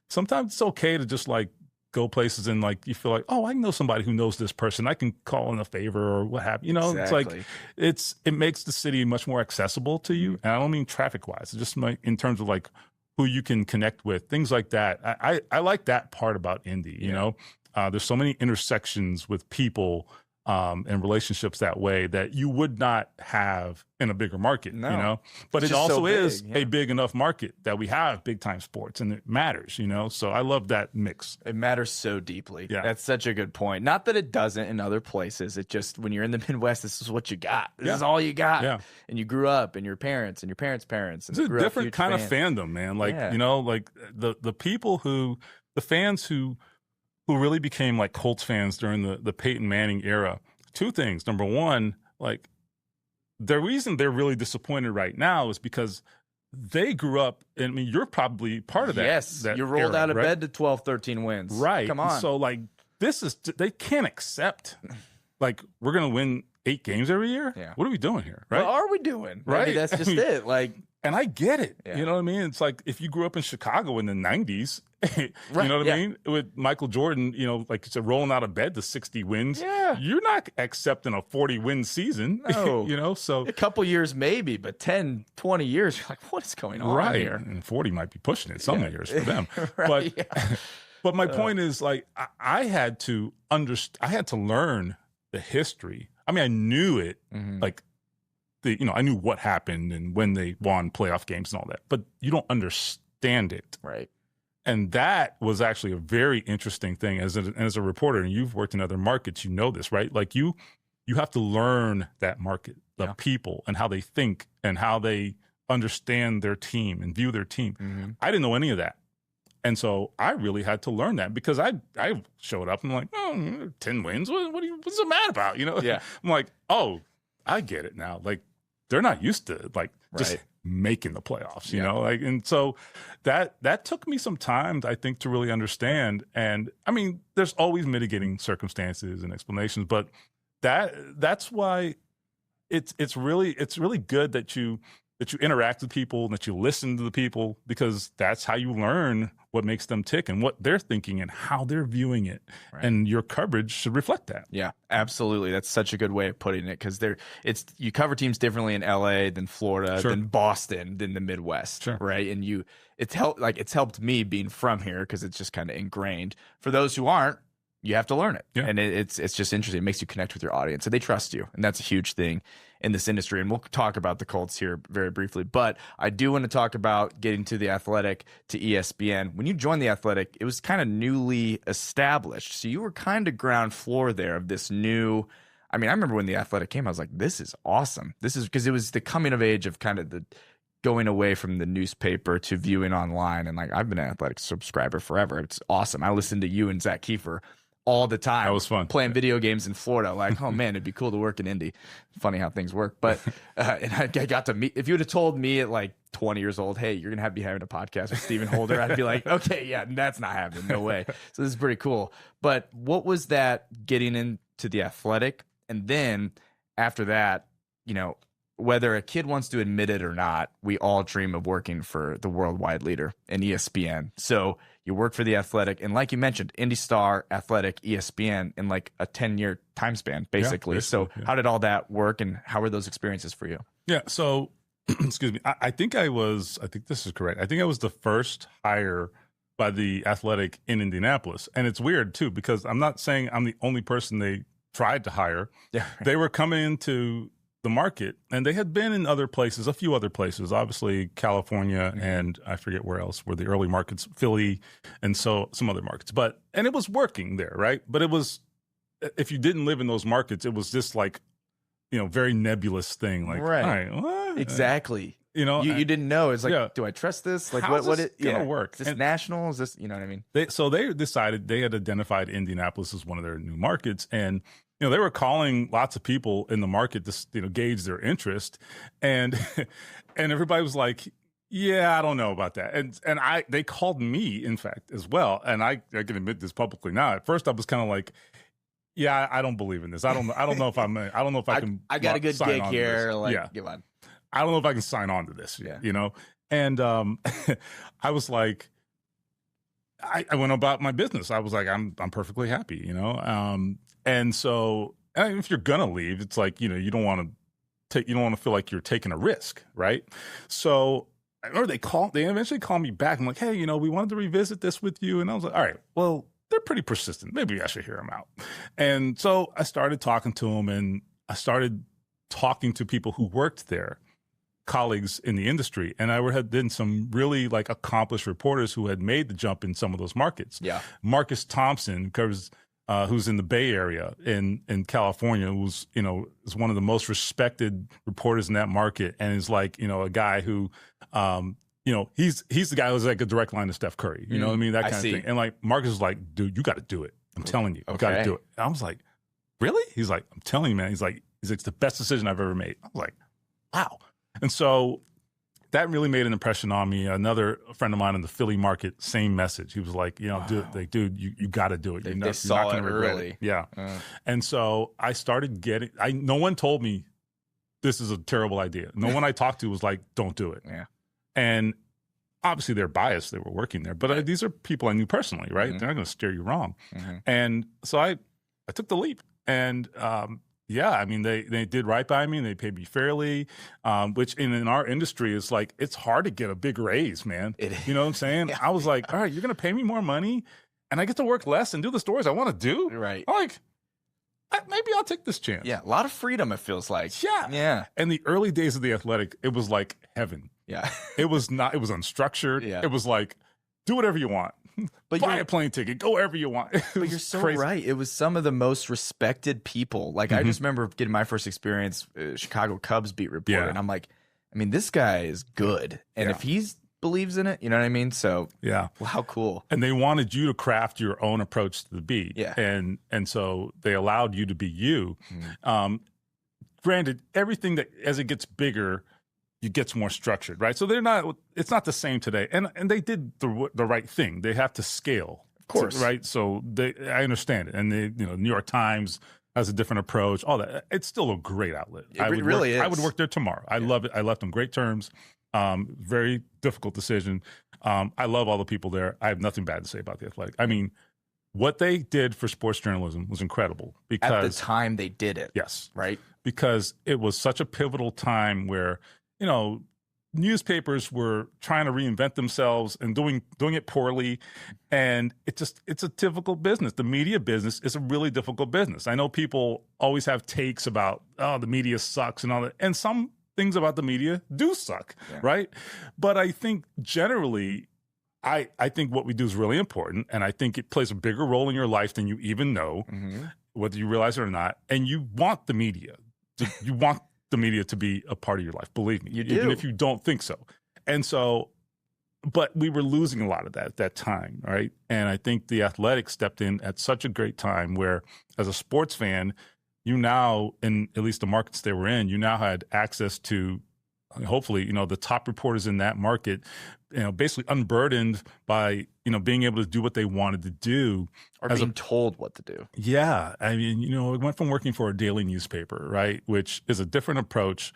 sometimes it's okay to just like go places and like, you feel like, oh, I know somebody who knows this person. I can call in a favor or what have you. You know, exactly. It's like, it makes the city much more accessible to you. And I don't mean traffic wise, it's just in terms of like who you can connect with, things like that. I like that part about Indy, you know, there's so many intersections with people and relationships that way that you would not have in a bigger market, you know, but it also is a big enough market that we have big time sports and it matters, you know? So I love that mix. It matters so deeply. Yeah. That's such a good point. Not that it doesn't in other places. It just, when you're in the Midwest, this is what you got. This is all you got. Yeah. And you grew up and your parents and your parents' parents. And it's a different kind of fandom, man. Like, you know, like the people the fans who really became like Colts fans during the Peyton Manning era. Two things. Number one, like the reason they're really disappointed right now is because they grew up, and I mean, you're probably part of that. Yes, that you rolled era, out of right? bed to 12, 13 wins. Right. Come on. So like they can't accept like we're going to win 8 games every year. Yeah. What are we doing here? Right. What are we doing? Right. Maybe that's just it. Like, and I get it. Yeah. You know what I mean? It's like if you grew up in Chicago in the 90s, you know what I mean? With Michael Jordan, you know, like you said, rolling out of bed to 60 wins. Yeah. You're not accepting a 40-win season. No. You know, so a couple years maybe, but 10, 20 years, you're like, what is going on here? And 40 might be pushing it some years for them. But my point is, like, I had to I had to learn the history. I mean, I knew it, like, I knew what happened and when they won playoff games and all that, but you don't understand it. Right. And that was actually a very interesting thing as a reporter, and you've worked in other markets, you know this, right? Like you have to learn that market, the people and how they think and how they understand their team and view their team. I didn't know any of that. And so I really had to learn that because I showed up and I'm like, 10 wins? What's it mad about? You know? Yeah. I'm like, oh, I get it now. Like, they're not used to like just making the playoffs, you know, like, and so that took me some time, I think, to really understand. And I mean, there's always mitigating circumstances and explanations, but that's why it's really good that you interact with people and that you listen to the people, because that's how you learn what makes them tick and what they're thinking and how they're viewing it. Right. And your coverage should reflect that. Yeah, absolutely. That's such a good way of putting it, because you cover teams differently in LA than Florida, than Boston, than the Midwest, right? And it's helped me being from here, because it's just kind of ingrained. For those who aren't, you have to learn it. Yeah. And it's just interesting. It makes you connect with your audience, and they trust you. And that's a huge thing in this industry. And we'll talk about the Colts here very briefly. But I do want to talk about getting to The Athletic, to ESPN. When you joined The Athletic, it was kind of newly established. So you were kind of ground floor there of this new. I mean, I remember when The Athletic came, I was like, this is awesome. This is because it was the coming of age of kind of the going away from the newspaper to viewing online. And like, I've been an Athletic subscriber forever. It's awesome. I listened to you and Zach Kiefer all the time. That was fun. Playing video games in Florida. Like, oh man, it'd be cool to work in Indy. Funny how things work. But and I got to meet, if you would have told me at like 20 years old, hey, you're going to be having a podcast with Stephen Holder, I'd be like, okay, yeah, that's not happening. No way. So this is pretty cool. But what was that getting into The Athletic? And then after that, you know, whether a kid wants to admit it or not, we all dream of working for the worldwide leader in ESPN. So you work for The Athletic, and like you mentioned, Indy Star, Athletic, ESPN in like a 10-year time span, basically. So how did all that work, and how were those experiences for you? Yeah. So, excuse me. I think this is correct. I think I was the first hire by The Athletic in Indianapolis. And it's weird too, because I'm not saying I'm the only person they tried to hire. Yeah. They were coming into the market, and they had been in other places, a few other places, obviously California, and I forget where else were the early markets, Philly, and so some other markets. And it was working there, right? But it was, if you didn't live in those markets, it was just like, you know, very nebulous thing. Like, right. All right, what? Exactly. You know, you didn't know. It's like, do I trust this? Like, what it gonna work? Is this national? Is this, you know what I mean? They decided, they had identified Indianapolis as one of their new markets, and you know, they were calling lots of people in the market to, you know, gauge their interest, and everybody was like, "Yeah, I don't know about that." And they called me, in fact, as well. And I can admit this publicly now. At first, I was kind of like, "Yeah, I don't believe in this. I don't know if I don't know if I can. I got a good gig here. Like, give on. I don't know if I can sign on to this. Yeah, you know." And I was like, I went about my business. I was like, I'm perfectly happy, you know. And so, if you're gonna leave, it's like, you know, you don't want to feel like you're taking a risk, right? So I remember they eventually called me back. I'm like, hey, you know, we wanted to revisit this with you, and I was like, all right, well, they're pretty persistent. Maybe I should hear them out. And so I started talking to them, and I started talking to people who worked there, colleagues in the industry, and I had been some really like accomplished reporters who had made the jump in some of those markets. Yeah, Marcus Thompson covers. Who's in the Bay Area in California, who's, you know, is one of the most respected reporters in that market, and is like, you know, a guy who, you know, he's the guy who's like a direct line to Steph Curry, you know what I mean, that kind of thing. And like Marcus was like, dude, you got to do it. I'm telling you, you got to do it. And I was like, really? He's like, I'm telling you, man. He's like, it's the best decision I've ever made. I was like, wow. And so that really made an impression on me. Another friend of mine in the Philly market, same message. He was like, you know, dude, you got to do it. They saw it early. Yeah. And so I started no one told me this is a terrible idea. No one I talked to was like, don't do it. Yeah. And obviously they're biased. They were working there, but these are people I knew personally, right? They're not going to steer you wrong. And so I took the leap, and yeah, I mean, they did right by me, and they paid me fairly, which in our industry is like, it's hard to get a big raise, man. You know what I'm saying? I was like, all right, you're going to pay me more money, and I get to work less and do the stories I want to do? Right. I'm like, maybe I'll take this chance. Yeah, a lot of freedom, it feels like. Yeah. Yeah. And the early days of The Athletic, it was like heaven. Yeah. It was unstructured. Yeah. It was like, do whatever you want. But buy a plane ticket, go wherever you want. But you're so right. It was some of the most respected people. Like, I just remember getting my first experience, Chicago Cubs beat reporter, and I'm like, I mean, this guy is good. And if he believes in it, you know what I mean? So, well, how cool. And they wanted you to craft your own approach to the beat. Yeah. And so they allowed you to be you. granted, everything that as it gets bigger, it gets more structured, right? So it's not the same today. And they did the right thing. They have to scale. Of course. Right? So I understand it. And New York Times has a different approach, all that. It's still a great outlet. It really is. I would work there tomorrow. I love it. I left on great terms. Very difficult decision. I love all the people there. I have nothing bad to say about The Athletic. I mean, what they did for sports journalism was incredible. Because at the time they did it. Yes. Right? Because it was such a pivotal time where, newspapers were trying to reinvent themselves and doing it poorly. And it's a difficult business. The media business is a really difficult business. I know people always have takes about, the media sucks and all that. And some things about the media do suck, right? But I think generally, I think what we do is really important. And I think it plays a bigger role in your life than you even know, whether you realize it or not. And you want the media. You want the media to be a part of your life. Believe me, even if you don't think so. And so, but we were losing a lot of that at that time, right? And I think The Athletic stepped in at such a great time where, as a sports fan, you now, in at least the markets they were in, you now had access to, hopefully, the top reporters in that market, basically unburdened by, being able to do what they wanted to do. Or being told what to do. Yeah. I mean, it went from working for a daily newspaper, right, which is a different approach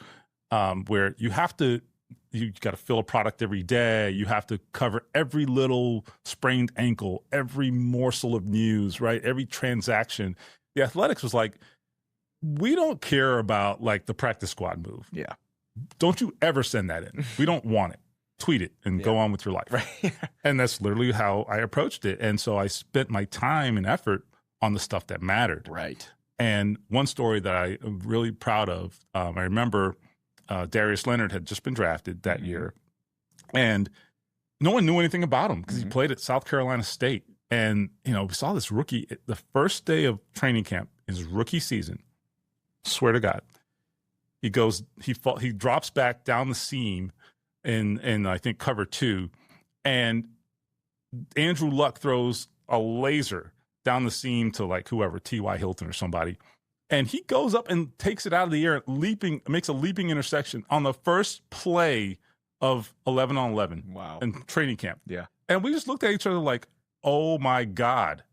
where you got to fill a product every day. You have to cover every little sprained ankle, every morsel of news, right, every transaction. The Athletics was like, we don't care about like the practice squad move. Yeah. Don't you ever send that in. We don't want it. Tweet it and go on with your life. Right. And that's literally how I approached it. And so I spent my time and effort on the stuff that mattered. Right. And one story that I am really proud of, I remember Darius Leonard had just been drafted that year. And no one knew anything about him because he played at South Carolina State. And, we saw this rookie, the first day of training camp, his rookie season, swear to God, he drops back down the seam in I think cover 2, and Andrew Luck throws a laser down the seam to like whoever, T.Y. Hilton or somebody, and he goes up and takes it out of the air, makes a leaping interception on the first play of 11 on 11 in training camp. Yeah. And we just looked at each other like, oh my God.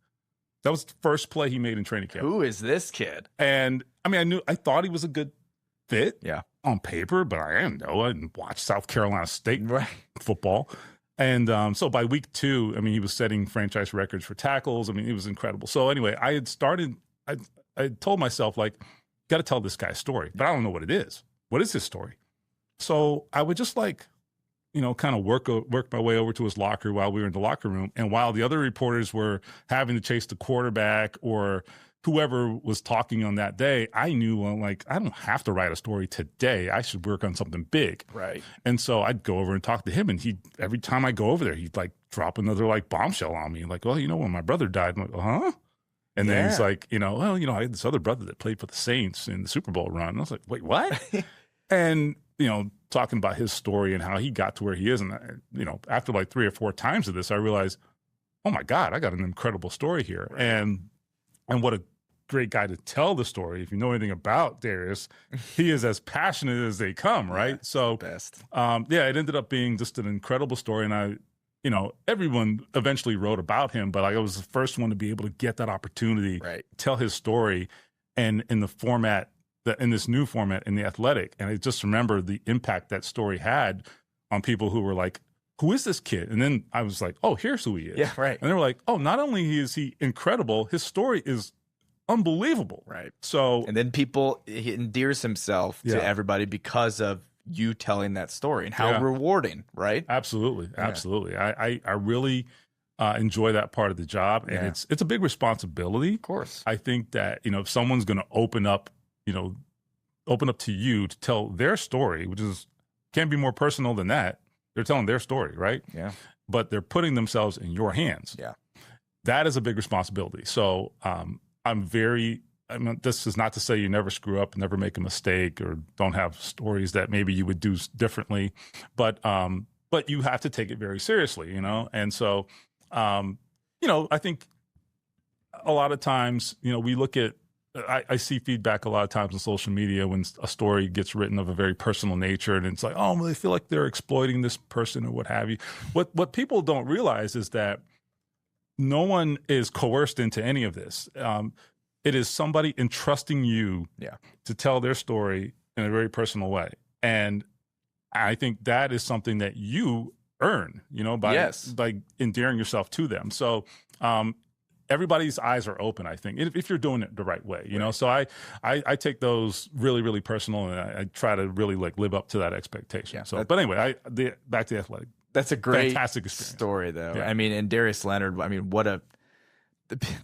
That was the first play he made in training camp. Who is this kid? And I mean, I thought he was a good fit on paper, but I didn't know. I didn't watch South Carolina State football. And so by week 2, I mean, he was setting franchise records for tackles. I mean, it was incredible. So anyway, I told myself, like, got to tell this guy a story, but I don't know what it is. What is his story? So I would just like, kind of work my way over to his locker while we were in the locker room. And while the other reporters were having to chase the quarterback or whoever was talking on that day, I knew, like, I don't have to write a story today. I should work on something big. Right. And so I'd go over and talk to him. And every time I go over there, he'd like drop another like bombshell on me. Like, well, when my brother died, I'm like, huh? And then he's like, I had this other brother that played for the Saints in the Super Bowl run. And I was like, wait, what? And, talking about his story and how he got to where he is. And, after like 3 or 4 times of this, I realized, oh my God, I got an incredible story here. Right. And what a great guy to tell the story. If you know anything about Darius, he is as passionate as they come, right? Yeah, so, best. It ended up being just an incredible story. And everyone eventually wrote about him, but I was the first one to be able to get that opportunity to tell his story and in the format, in this new format in The Athletic. And I just remember the impact that story had on people who were like, who is this kid? And then I was like, oh, here's who he is. Yeah, right. And they were like, oh, not only is he incredible, his story is unbelievable. Right. So, and then he endears himself to everybody because of you telling that story and how rewarding, right? Absolutely. Absolutely. I really enjoy that part of the job. And it's a big responsibility. Of course. I think that, if someone's going to open up to you to tell their story, which can't be more personal than that. They're telling their story, right? Yeah. But they're putting themselves in your hands. Yeah. That is a big responsibility. So this is not to say you never screw up, never make a mistake, or don't have stories that maybe you would do differently, but you have to take it very seriously, And so, I think a lot of times, we look at I see feedback a lot of times on social media when a story gets written of a very personal nature, and it's like, oh, well, they feel like they're exploiting this person or what have you. What people don't realize is that no one is coerced into any of this. It is somebody entrusting you to tell their story in a very personal way. And I think that is something that you earn, by endearing yourself to them. So everybody's eyes are open, I think, if you're doing it the right way, you know? So I take those really, really personal, and I try to really live up to that expectation. So, but anyway, back to the Athletic. That's a great fantastic story, though. Yeah. I mean, and Darius Leonard, I mean, what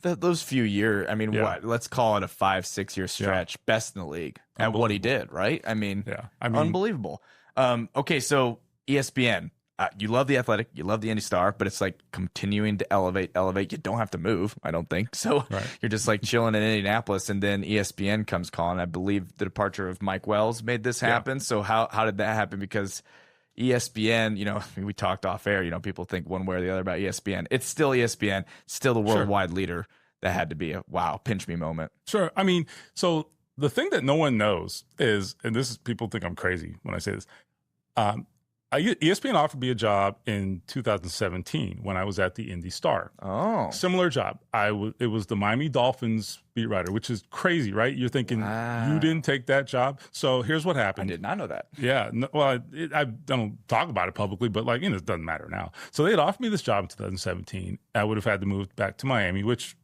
those few years, I mean, let's call it a 5-6 year stretch, best in the league at what he did, right? I mean, unbelievable. Okay, so ESPN, you love the Athletic, you love the Indy Star, but it's like continuing to elevate. You don't have to move, I don't think. So you're just like chilling in Indianapolis, and then ESPN comes calling. I believe the departure of Mike Wells made this happen. So how did that happen? Because ESPN, we talked off air, people think one way or the other about ESPN. It's still ESPN, still the worldwide leader. That had to be a wow, pinch me moment. Sure. I mean, so the thing that no one knows is, and this is, people think I'm crazy when I say this, ESPN offered me a job in 2017 when I was at the Indy Star. Oh. Similar job. It was the Miami Dolphins beat writer, which is crazy, right? You're thinking, you didn't take that job? So here's what happened. I did not know that. Yeah. I don't talk about it publicly, but it doesn't matter now. So they had offered me this job in 2017. I would have had to move back to Miami, which,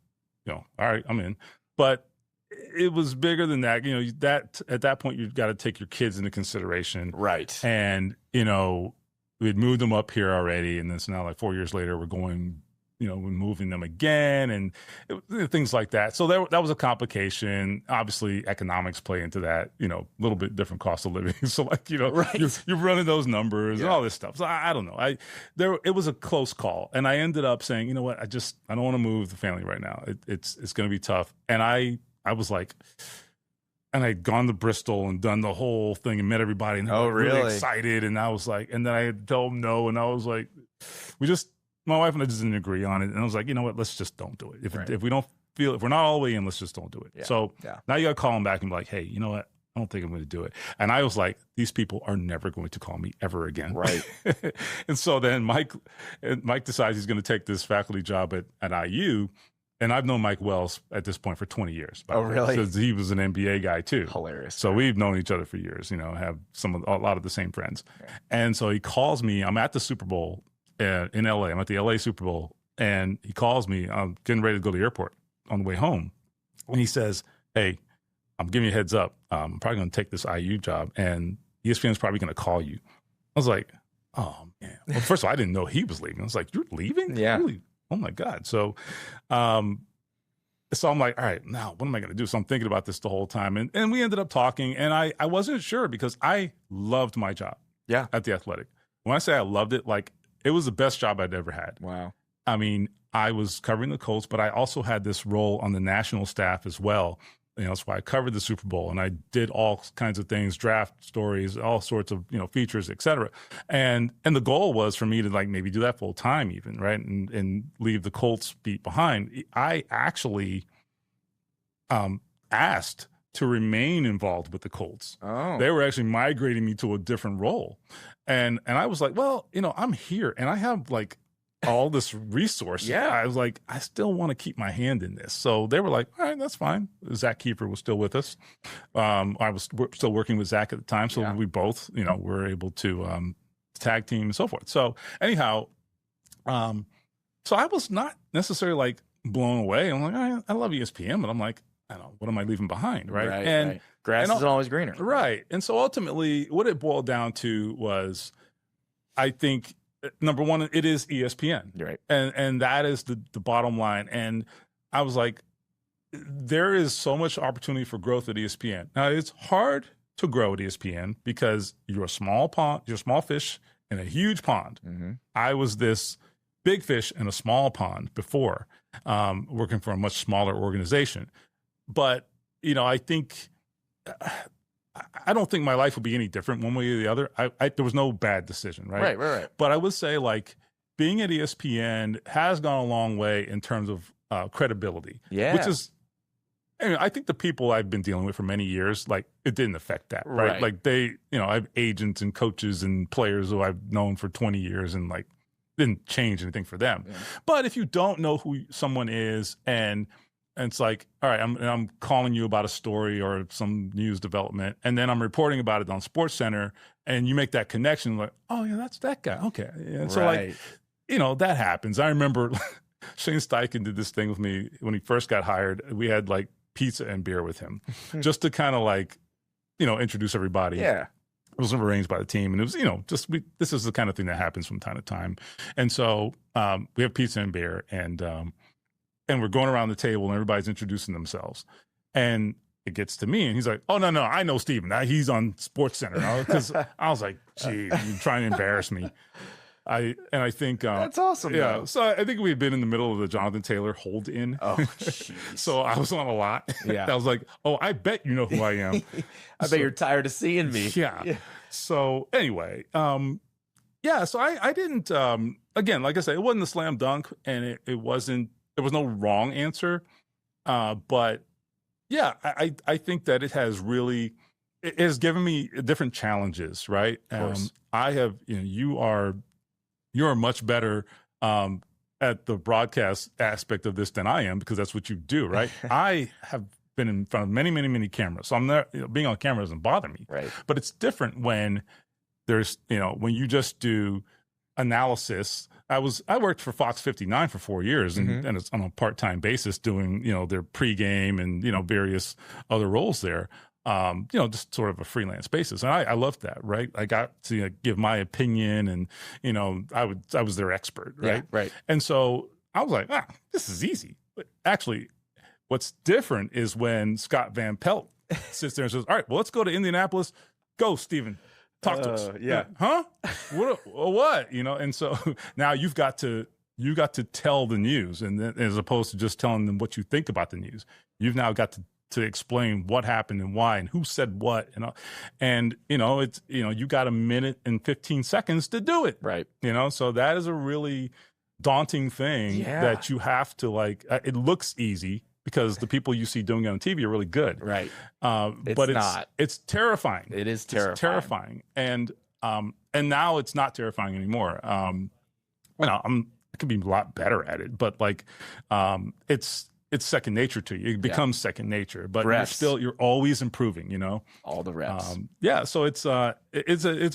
all right, I'm in. But it was bigger than that. That at that point, you've got to take your kids into consideration. Right. And, we'd moved them up here already. And then so now, like 4 years later, we're going, we're moving them again and things like that. So that was a complication. Obviously, economics play into that, a little bit different cost of living. So you're running those numbers and all this stuff. So I don't know. It was a close call. And I ended up saying, you know what, I don't want to move the family right now. It's going to be tough. And I was like, and I'd gone to Bristol and done the whole thing and met everybody, and they were really excited. And I was like, and then I had to tell them no, and I was like, my wife and I just didn't agree on it. And I was like, you know what, let's just don't do it. If we don't feel, if we're not all the way in, let's just don't do it. Yeah. So now you got to call them back and be like, hey, you know what, I don't think I'm going to do it. And I was like, these people are never going to call me ever again. Right. And so then Mike decides he's going to take this faculty job at IU. And I've known Mike Wells at this point for 20 years. Oh, really? Because he was an NBA guy too. Hilarious. So we've known each other for years, have a lot of the same friends. Yeah. And so he calls me. I'm at the Super Bowl in LA. I'm at the LA Super Bowl. And he calls me. I'm getting ready to go to the airport on the way home. And he says, hey, I'm giving you a heads up. I'm probably going to take this IU job. And ESPN is probably going to call you. I was like, oh, man. Well, first of all, I didn't know he was leaving. I was like, you're leaving? Yeah. Really? Oh my God. So I'm like, all right, now what am I going to do? So I'm thinking about this the whole time. And we ended up talking, and I wasn't sure because I loved my job at the Athletic. When I say I loved it, like it was the best job I'd ever had. Wow. I mean, I was covering the Colts, but I also had this role on the national staff as well. That's why I covered the Super Bowl, and I did all kinds of things, draft stories, all sorts of, features, et cetera. And the goal was for me to maybe do that full time even, right? And leave the Colts beat behind. I actually asked to remain involved with the Colts. Oh. They were actually migrating me to a different role. And I was like, well, I'm here and I have all this resource. Yeah. I was like, I still want to keep my hand in this. So they were like, all right, that's fine. Zach Kiefer was still with us. I was still working with Zach at the time. So we both, were able to tag team and so forth. So anyhow, so I was not necessarily blown away. I'm like, I love ESPN, but I'm like, I don't know, what am I leaving behind? Right. And grass isn't always greener. Right. And so ultimately what it boiled down to was, I think, number one, it is ESPN. Right. And that is the bottom line. And I was like, there is so much opportunity for growth at ESPN. Now, it's hard to grow at ESPN because you're a small fish in a huge pond. Mm-hmm. I was this big fish in a small pond before, working for a much smaller organization. But, I think... I don't think my life would be any different one way or the other. There was no bad decision, right? Right. But I would say being at ESPN has gone a long way in terms of credibility. Yeah. Which is And I think the people I've been dealing with for many years, like, it didn't affect that, right? Like, they, I have agents and coaches and players who I've known for 20 years and, like, didn't change anything for them. Yeah. But if you don't know who someone is and it's like, all right, I'm calling you about a story or some news development, and then I'm reporting about it on SportsCenter, and you make that connection, like, oh, yeah, that's that guy. Okay. And so, like, that happens. I remember Shane Steichen did this thing with me when he first got hired. We had, like, pizza and beer with him just to kind of, like, introduce everybody. Yeah. It was arranged by the team, and it was, this is the kind of thing that happens from time to time. And so we have pizza and beer, and we're going around the table, and everybody's introducing themselves. And it gets to me, and he's like, oh, no, I know Steven. He's on SportsCenter. Because I was like, gee, you're trying to embarrass me. I think that's awesome. Yeah, so I think we've been in the middle of the Jonathan Taylor hold-in. Oh, jeez. So I was on a lot. Yeah, I was like, oh, I bet you know who I am. Bet you're tired of seeing me. Yeah. So anyway, so I didn't. Again, like I said, it wasn't a slam dunk, and it wasn't. There was no wrong answer, but yeah, I think that it has really. It has given me different challenges, right? Of course. I have. You're much better at the broadcast aspect of this than I am, because that's what you do, right? I have been in front of many, many, many cameras. So I'm not, being on camera doesn't bother me. Right. But it's different when there's, when you just do analysis. I worked for Fox 59 for 4 years and it's on a part-time basis doing, their pregame and, various other roles there. Just sort of a freelance basis. And I loved that, right? I got to give my opinion and, I was their expert, right? Yeah, right. And so I was like, this is easy. But actually, what's different is when Scott Van Pelt sits there and says, all right, well, let's go to Indianapolis. Go, Steven. Talk to us. Yeah. Huh? What? And so now you got to tell the news, and then, as opposed to just telling them what you think about the news, you've now got to explain what happened and why and who said what, and it's you got a minute and 15 seconds to do it, right? So that is a really daunting thing that you have to, like. It looks easy because the people you see doing it on TV are really good, right? But it's terrifying. It is terrifying. It's terrifying, and now it's not terrifying anymore. I could be a lot better at it, but like it's second nature to you. It becomes second nature, but you're always improving, all the reps. So it's a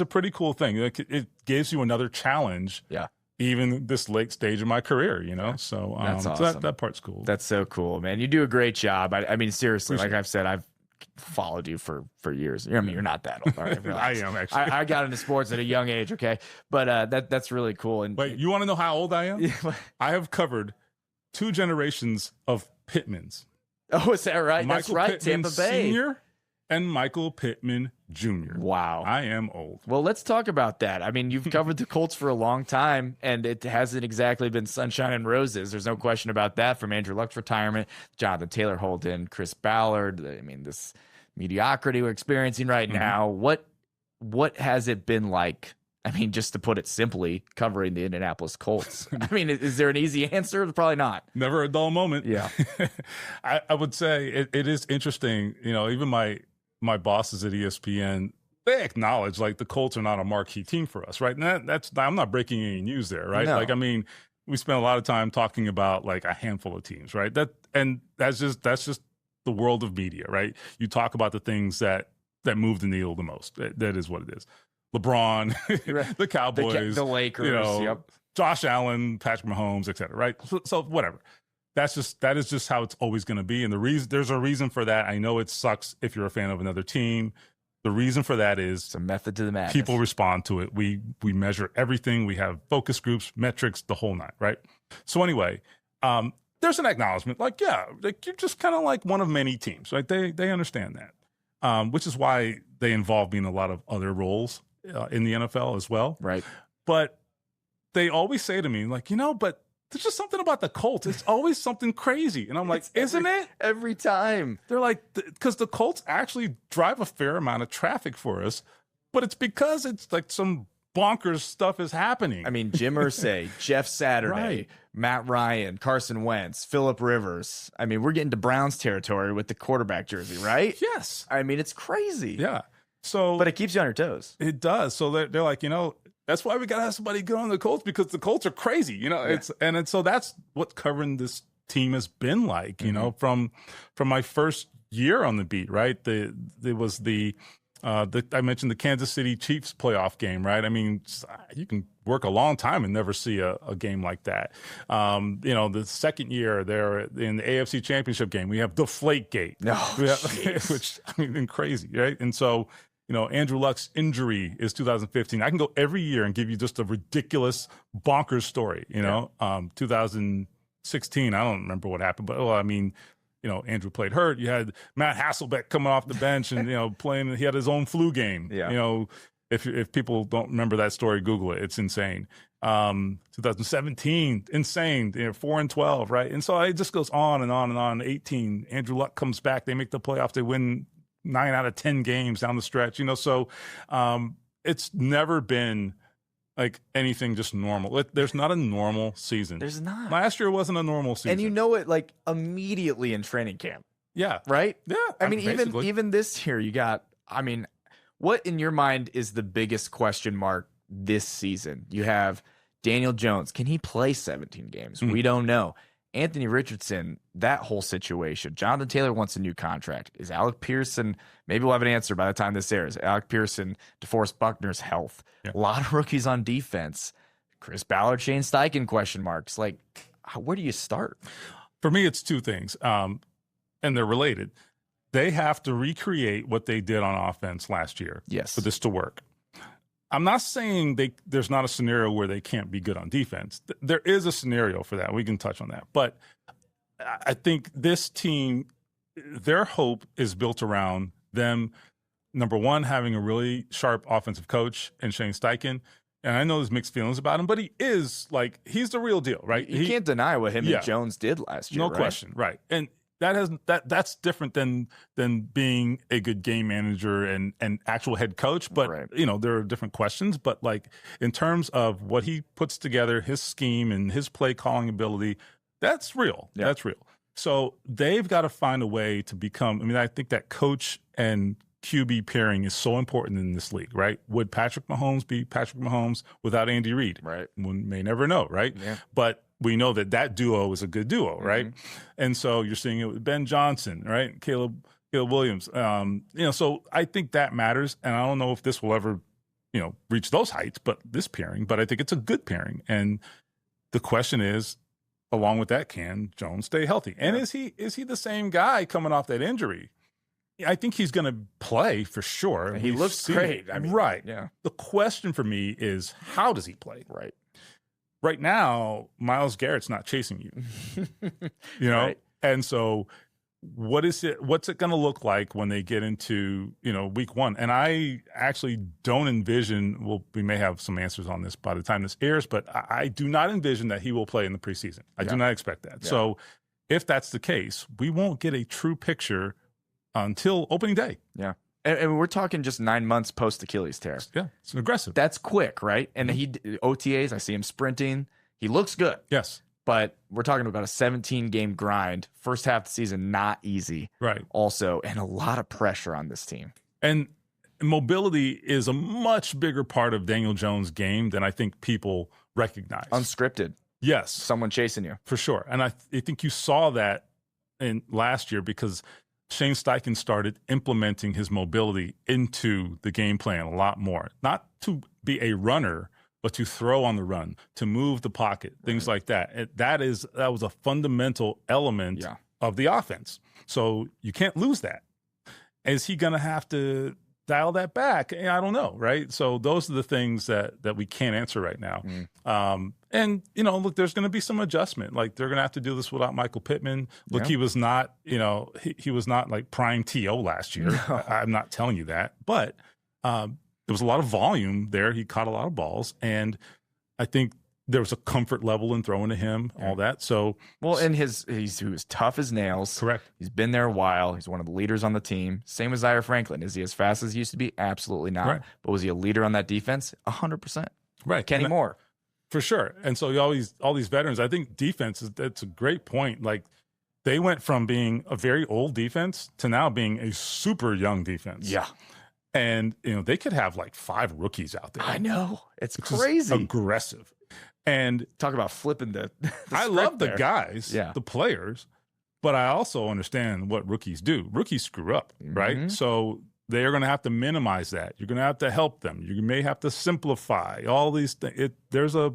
pretty cool thing. Like, it gives you another challenge. Yeah. Even this late stage of my career, so that's awesome. So that part's cool. That's so cool, man. You do a great job. I mean, seriously, like I've said, I've followed you for years. I mean, you're not that old. All right, I am, actually. I got into sports at a young age. Okay. But that's really cool. And wait, you want to know how old I am? I have covered 2 generations of Pittmans. Oh, is that right? Michael That's right. Pittman Tampa Bay Sr. and Michael Pittman Jr. Wow. I am old. Well, let's talk about that. I mean, you've covered the Colts for a long time, and it hasn't exactly been sunshine and roses. There's no question about that. From Andrew Luck's retirement, Jonathan Taylor hold-in, Chris Ballard. I mean, this mediocrity we're experiencing right now. What has it been like? I mean, just to put it simply, covering the Indianapolis Colts. I mean, is there an easy answer? Probably not. Never a dull moment. Yeah. I would say it is interesting. Even my bosses at ESPN, they acknowledge, like, the Colts are not a marquee team for us, right? And I'm not breaking any news there, right? No. Like, I mean, we spent a lot of time talking about, like, a handful of teams, right? That's just the world of media, right? You talk about the things that move the needle the most. That is what it is. LeBron, the Cowboys, the Lakers, Josh Allen, Patrick Mahomes, et cetera, right? So whatever. That is just how it's always going to be. And there's a reason for that. I know it sucks if you're a fan of another team. The reason for that is it's a method to the madness. People respond to it. We measure everything. We have focus groups, metrics, the whole nine, right? So anyway, there's an acknowledgement, like you're just kind of like one of many teams, right? They understand that, which is why they involve me in a lot of other roles in the NFL as well. Right. But they always say to me, like, but there's just something about the Colts. It's always something crazy. And I'm like, isn't it? Every time. They're like, because the Colts actually drive a fair amount of traffic for us, but it's because it's like some bonkers stuff is happening. I mean, Jim Irsay, Jeff Saturday, Right. Matt Ryan, Carson Wentz, Phillip Rivers. I mean, we're getting to Browns territory with the quarterback jersey, right? Yes. I mean, it's crazy. Yeah. So, But it keeps you on your toes. it does. So they're like, that's why we got to have somebody good on the Colts, because the Colts are crazy, so that's what covering this team has been like, from my first year on the beat, right? There was I mentioned the Kansas City Chiefs playoff game, right? I mean, you can work a long time and never see a game like that. The second year there in the AFC Championship game, we have Deflategate, which I mean, crazy, right? And so, Andrew Luck's injury is 2015. I can go every year and give you just a ridiculous, bonkers story. 2016, I don't remember what happened, but Andrew played hurt. You had Matt Hasselbeck coming off the bench and, playing. He had his own flu game. Yeah. If people don't remember that story, Google it. It's insane. 2017, insane. 4-12, right? And so it just goes on and on and on. 18, Andrew Luck comes back. They make the playoffs. They win 9 out of 10 games down the stretch. So it's never been like anything just normal. There's not a normal season. There's not. Last year wasn't a normal season. And you know it like immediately in training camp. Yeah. Right? Yeah. I mean, even this year, what in your mind is the biggest question mark this season? You have Daniel Jones. Can he play 17 games? We don't know. Anthony Richardson, that whole situation. Jonathan Taylor wants a new contract. Is Alec Pearson, maybe we'll have an answer by the time this airs, Alec Pearson, DeForest Buckner's health. Yeah. A lot of rookies on defense. Chris Ballard, Shane Steichen, question marks. Like, where do you start? For me, it's two things, and they're related. They have to recreate what they did on offense last year for this to work. I'm not saying there's not a scenario where they can't be good on defense. There is a scenario for that. We can touch on that. But I think this team, their hope is built around them, number one, having a really sharp offensive coach in Shane Steichen. And I know there's mixed feelings about him, but he's the real deal, right? You can't deny what him and Jones did last year. No question, right. And that's different than being a good game manager and actual head coach. But there are different questions. But like in terms of what he puts together, his scheme and his play calling ability, that's real. Yeah. That's real. So they've got to find a way to become. I mean, I think that coach and QB pairing is so important in this league, right? Would Patrick Mahomes be Patrick Mahomes without Andy Reid? Right. One may never know, right? Yeah. But we know that duo is a good duo, right? Mm-hmm. And so you're seeing it with Ben Johnson, right? Caleb Williams. So I think that matters. And I don't know if this will ever, reach those heights, but this pairing, but I think it's a good pairing. And the question is, along with that, can Jones stay healthy? And is he the same guy coming off that injury? I think he's going to play for sure. He looks great. Right. Yeah. The question for me is, how does he play? Right. Right now, Myles Garrett's not chasing you, Right. And so what's it going to look like when they get into, week one? And I actually don't envision, we may have some answers on this by the time this airs, but I do not envision that he will play in the preseason. I do not expect that. Yeah. So if that's the case, we won't get a true picture until opening day. Yeah. And we're talking just 9 months post Achilles tear. Yeah, it's aggressive. That's quick, right? And OTAs, I see him sprinting. He looks good. Yes. But we're talking about a 17-game grind. First half of the season, not easy. Right. Also, and a lot of pressure on this team. And mobility is a much bigger part of Daniel Jones' game than I think people recognize. Unscripted. Yes. Someone chasing you. For sure. And I think you saw that in last year because Shane Steichen started implementing his mobility into the game plan a lot more. Not to be a runner, but to throw on the run, to move the pocket, things like that. That was a fundamental element of the offense. So you can't lose that. Is he going to have to dial that back? I don't know, right? So those are the things that we can't answer right now. And, look, there's going to be some adjustment. Like, they're going to have to do this without Michael Pittman. Look, he was not, he was not like prime T.O. last year. No. I'm not telling you that. But there was a lot of volume there. He caught a lot of balls. And I think there was a comfort level in throwing to him, all that. So, well, and he was tough as nails. Correct. He's been there a while. He's one of the leaders on the team. Same as Zaire Franklin. Is he as fast as he used to be? Absolutely not. Right. But was he a leader on that defense? 100%. Right. Kenny Moore. For sure. And so all these veterans, I think defense that's a great point. Like, they went from being a very old defense to now being a super young defense. Yeah. And, they could have like 5 rookies out there. I know. It's crazy. Aggressive. And talk about flipping the I love the guys, the players, but I also understand what rookies do. Rookies screw up, right? So they are going to have to minimize that. You're going to have to help them. You may have to simplify all these things. There's a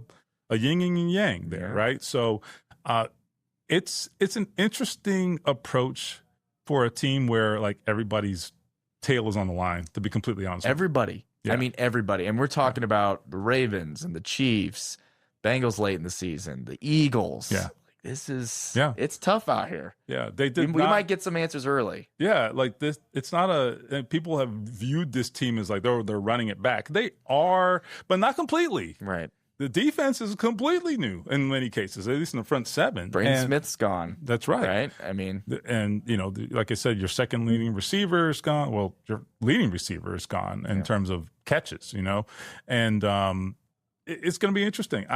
yin and yang there, right? So it's an interesting approach for a team where like everybody's tail is on the line, to be completely honest. Everybody. I mean, everybody. And we're talking about the Ravens and the Chiefs, Bengals late in the season, the Eagles. Yeah. This is, it's tough out here. Yeah. They did. We might get some answers early. Yeah. Like this, it's not and people have viewed this team as like, they're running it back. They are, but not completely. Right. The defense is completely new in many cases, at least in the front 7. Braden Smith's gone. That's right. Right. I mean, and like I said, your second leading receiver is gone. Well, your leading receiver is gone in terms of catches, and it's going to be interesting.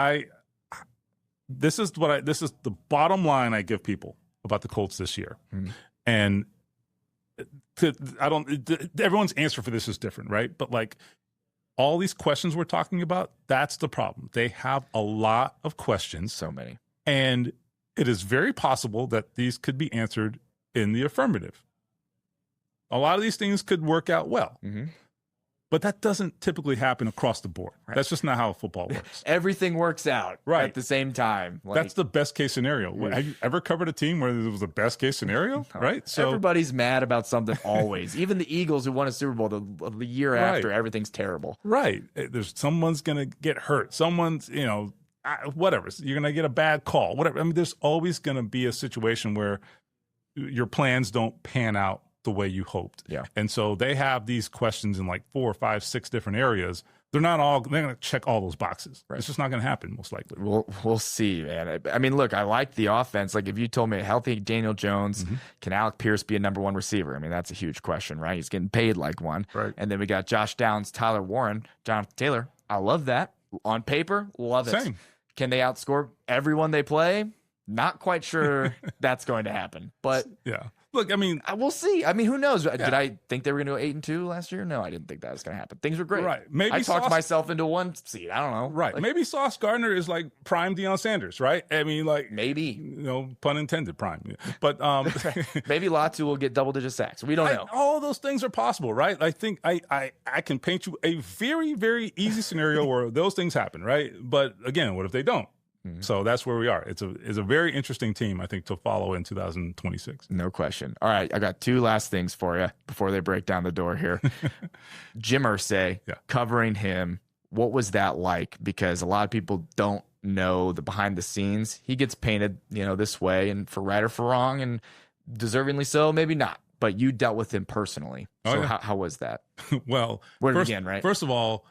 This is the bottom line I give people about the Colts this year. And everyone's answer for this is different, right? But like, all these questions we're talking about, that's the problem. They have a lot of questions. So many. And it is very possible that these could be answered in the affirmative. A lot of these things could work out well. But that doesn't typically happen across the board. Right. That's just not how football works. Everything works out at the same time. That's the best case scenario. Have you ever covered a team where it was the best case scenario? No. Right. So everybody's mad about something always. Even the Eagles who won a Super Bowl the year after, everything's terrible. Right. Someone's going to get hurt. Someone's, whatever. You're going to get a bad call. Whatever. I mean, there's always going to be a situation where your plans don't pan out the way you hoped. Yeah. And so they have these questions in like 4, 5, 6 different areas. They're going to check all those boxes. Right. It's just not going to happen, most likely. We'll see, man. I mean, look, I like the offense. Like, if you told me a healthy Daniel Jones, can Alec Pierce be a number 1 receiver? I mean, that's a huge question, right? He's getting paid like one. Right. And then we got Josh Downs, Tyler Warren, Jonathan Taylor. I love that. On paper, love it. Same. Can they outscore everyone they play? Not quite sure that's going to happen. But yeah. Look, I mean, we'll see. I mean, who knows? Did I think they were going to go 8-2 last year? No, I didn't think that was going to happen. Things were great. Right. Maybe I talked myself into 1 seed. I don't know. Right. Like, maybe Sauce Gardner is like prime Deion Sanders, right? I mean, like, maybe, pun intended, prime. But maybe Latu will get double-digit sacks. We don't know. All those things are possible, right? I think I can paint you a very, very easy scenario where those things happen, right? But again, what if they don't? So that's where we are. It's a very interesting team, I think, to follow in 2026. No question. All right, I got 2 last things for you before they break down the door here. Jim Irsay, covering him. What was that like? Because a lot of people don't know the behind the scenes. He gets painted, this way, and for right or for wrong, and deservingly so, maybe not. But you dealt with him personally. So how was that? Well, where to begin, right? First of all,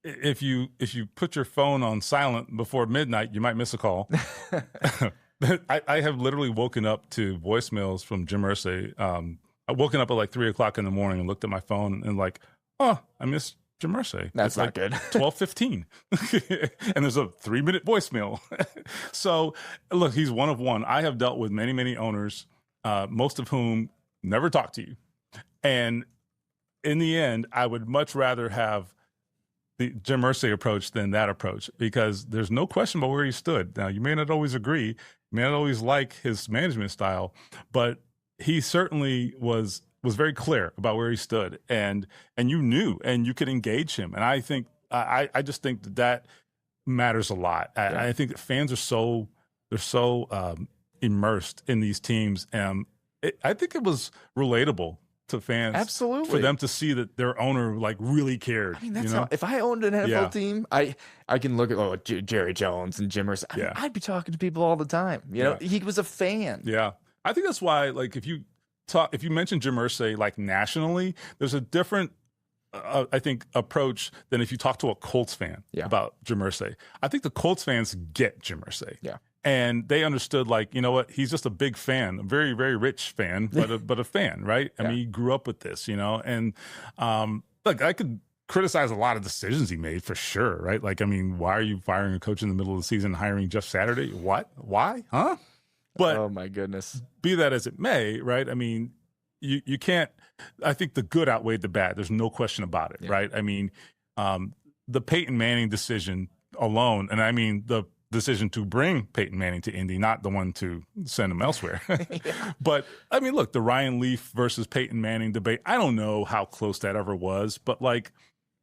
if you put your phone on silent before midnight, you might miss a call. I have literally woken up to voicemails from Jim Irsay. I woken up at like 3 o'clock in the morning and looked at my phone and like, oh, I missed Jim Irsay. That's not good. 12:15, and there's a 3-minute voicemail. So look, he's one of one. I have dealt with many, many owners, most of whom never talk to you, and in the end, I would much rather have the Jim Irsay approach than that approach, because there's no question about where he stood. Now, you may not always agree, you may not always like his management style, but he certainly was very clear about where he stood, and you knew, and you could engage him. And I think I just think that matters a lot. I think that fans are so immersed in these teams, and I think it was relatable to fans, absolutely, for them to see that their owner like really cared. I mean, that's how, if I owned an NFL team, I can look at Jerry Jones and Jim Irsay. I mean, I'd be talking to people all the time. He was a fan. Yeah, I think that's why, like, if you mention Jim Irsay like nationally, there's a different I think, approach than if you talk to a Colts fan about Jim Irsay. I think the Colts fans get Jim Irsay. Yeah. And they understood, like, you know what? He's just a big fan, a very, very rich fan, but a fan, right? I mean, he grew up with this, And look, I could criticize a lot of decisions he made for sure, right? Like, I mean, why are you firing a coach in the middle of the season and hiring Jeff Saturday? What? Why? Huh? But oh my goodness. Be that as it may, right? I mean, you can't. I think the good outweighed the bad. There's no question about it, right? I mean, the Peyton Manning decision alone, and I mean the decision to bring Peyton Manning to Indy, not the one to send him elsewhere. But I mean, look, the Ryan Leaf versus Peyton Manning debate. I don't know how close that ever was, but like,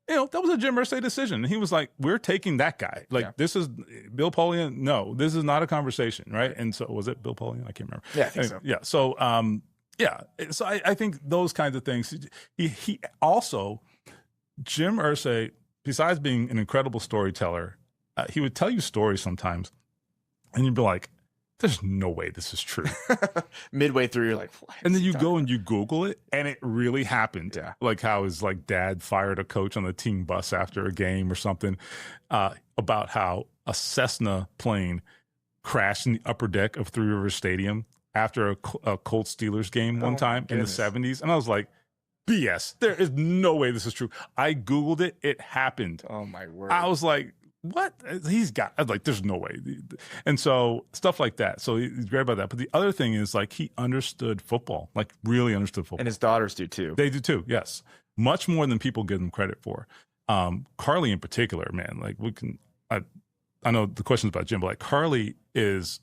that was a Jim Irsay decision. And he was like, we're taking that guy. Like, this is Bill Polian. No, this is not a conversation, right? And so was it Bill Polian? I can't remember. Yeah, I think so. Yeah. So, So I think those kinds of things. He also, Jim Irsay, besides being an incredible storyteller, he would tell you stories sometimes, and you'd be like, there's no way this is true. Midway through, you're like, what? And then you go and you Google it, and it really happened. Yeah. Like how his dad fired a coach on the team bus after a game or something, about how a Cessna plane crashed in the upper deck of Three Rivers Stadium after a Colts Steelers game one time in the 70s. And I was like, BS. There is no way this is true. I Googled it. It happened. Oh, my word. I was like, what? I was like, there's no way. And so stuff like that. So he's great about that. But the other thing is, like, he understood football, like really understood football. And his daughters do too. They do too, yes. Much more than people give them credit for. Carly in particular, man, like I know the question's about Jim, but like Carly is,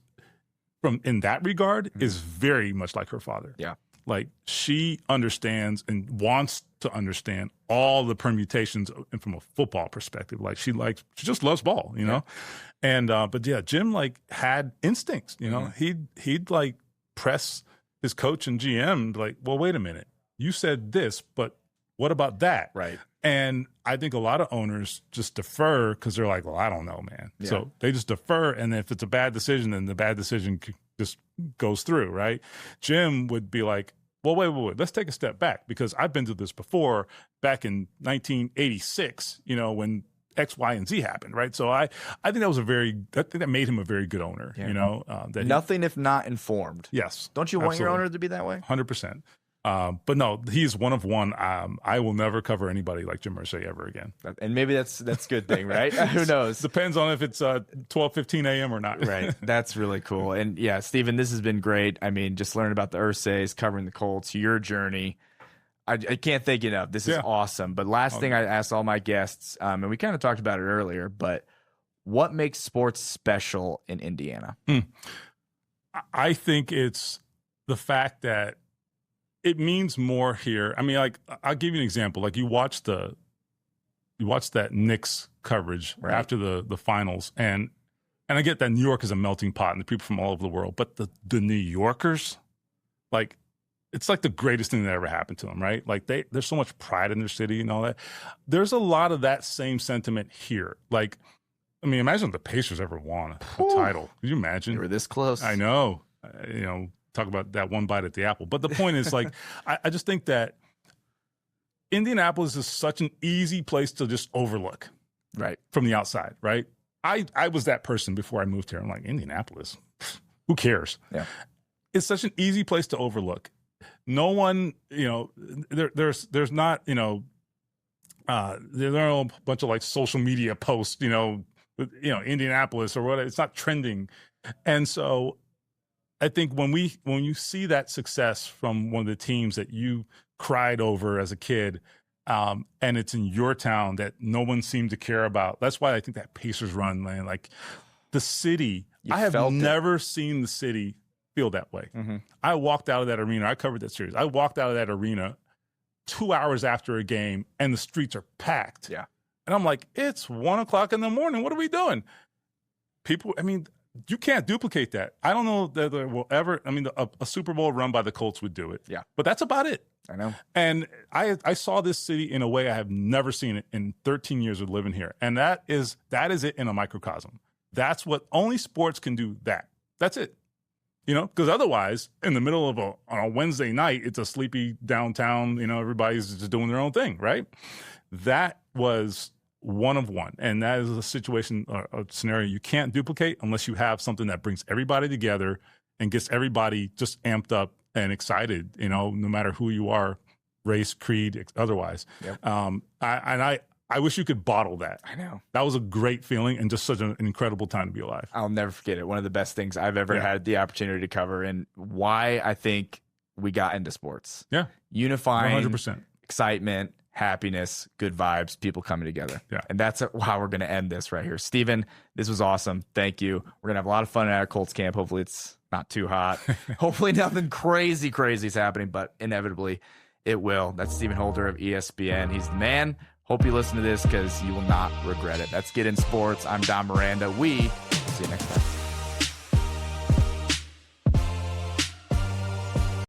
in that regard, is very much like her father. Yeah. Like, she understands and wants to understand all the permutations from a football perspective. Like, she just loves ball, know? And, but yeah, Jim had instincts, he'd like press his coach and GM, like, well, wait a minute, you said this, but what about that? Right. And I think a lot of owners just defer because they're like, well, I don't know, man. Yeah. So they just defer. And if it's a bad decision, then the bad decision just goes through, right? Jim would be like, well, wait. Let's take a step back, because I've been through this before, back in 1986, when X, Y, and Z happened, right? So I think that made him a very good owner, Nothing if not informed. Yes. Don't you want your owner to be that way? 100%. But no, he's one of one. I will never cover anybody like Jim Irsay ever again. And maybe that's a good thing, right? Who knows? Depends on if it's 12:15 a.m. or not. Right. That's really cool. And yeah, Stephen, this has been great. I mean, just learning about the Irsays, covering the Colts, your journey. I can't thank you enough. This is awesome. But last thing I asked all my guests, and we kind of talked about it earlier, but what makes sports special in Indiana? I think it's the fact that it means more here. I mean, like, I'll give you an example. Like, you watch that Knicks coverage after the finals, and I get that New York is a melting pot and the people from all over the world, but the New Yorkers, like, it's like the greatest thing that ever happened to them, right? Like, there's so much pride in their city and all that. There's a lot of that same sentiment here. Like, I mean, imagine if the Pacers ever won a title. Could you imagine? They were this close. I know. Talk about that one bite at the apple. But the point is, like, I just think that Indianapolis is such an easy place to just overlook, right, from the outside, right? I was that person before I moved here. I'm like, Indianapolis, who cares? Yeah, it's such an easy place to overlook. No one, there's not, there are a bunch of like social media posts, Indianapolis or whatever. It's not trending, and so I think when you see that success from one of the teams that you cried over as a kid, and it's in your town that no one seemed to care about. That's why I think that Pacers run, man, like the city, I have never seen the city feel that way. Mm-hmm. I walked out of that arena. I covered that series. I walked out of that arena 2 hours after a game, and the streets are packed. Yeah. And I'm like, it's 1:00 in the morning. What are we doing? People, I mean, you can't duplicate that. I don't know that there will ever. I mean, a Super Bowl run by the Colts would do it. Yeah, but that's about it. I know. And I saw this city in a way I have never seen it in 13 years of living here. And that is it in a microcosm. That's what only sports can do. That's it. Because otherwise, in the middle of on a Wednesday night, it's a sleepy downtown, everybody's just doing their own thing, right? That was one of one. And that is a situation, a scenario you can't duplicate unless you have something that brings everybody together and gets everybody just amped up and excited, no matter who you are, race, creed, otherwise. Yep. I wish you could bottle that. I know. That was a great feeling and just such an incredible time to be alive. I'll never forget it. One of the best things I've ever had the opportunity to cover, and why I think we got into sports. Yeah. Unifying 100%. Excitement, happiness, good vibes, people coming together. Yeah. And that's how we're going to end this right here. Steven, this was awesome. Thank you. We're going to have a lot of fun at our Colts camp. Hopefully it's not too hot. Hopefully nothing crazy is happening, but inevitably it will. That's Steven Holder of ESPN. He's the man. Hope you listen to this because you will not regret it. That's Get In Sports. I'm Dom Miranda. We will see you next time.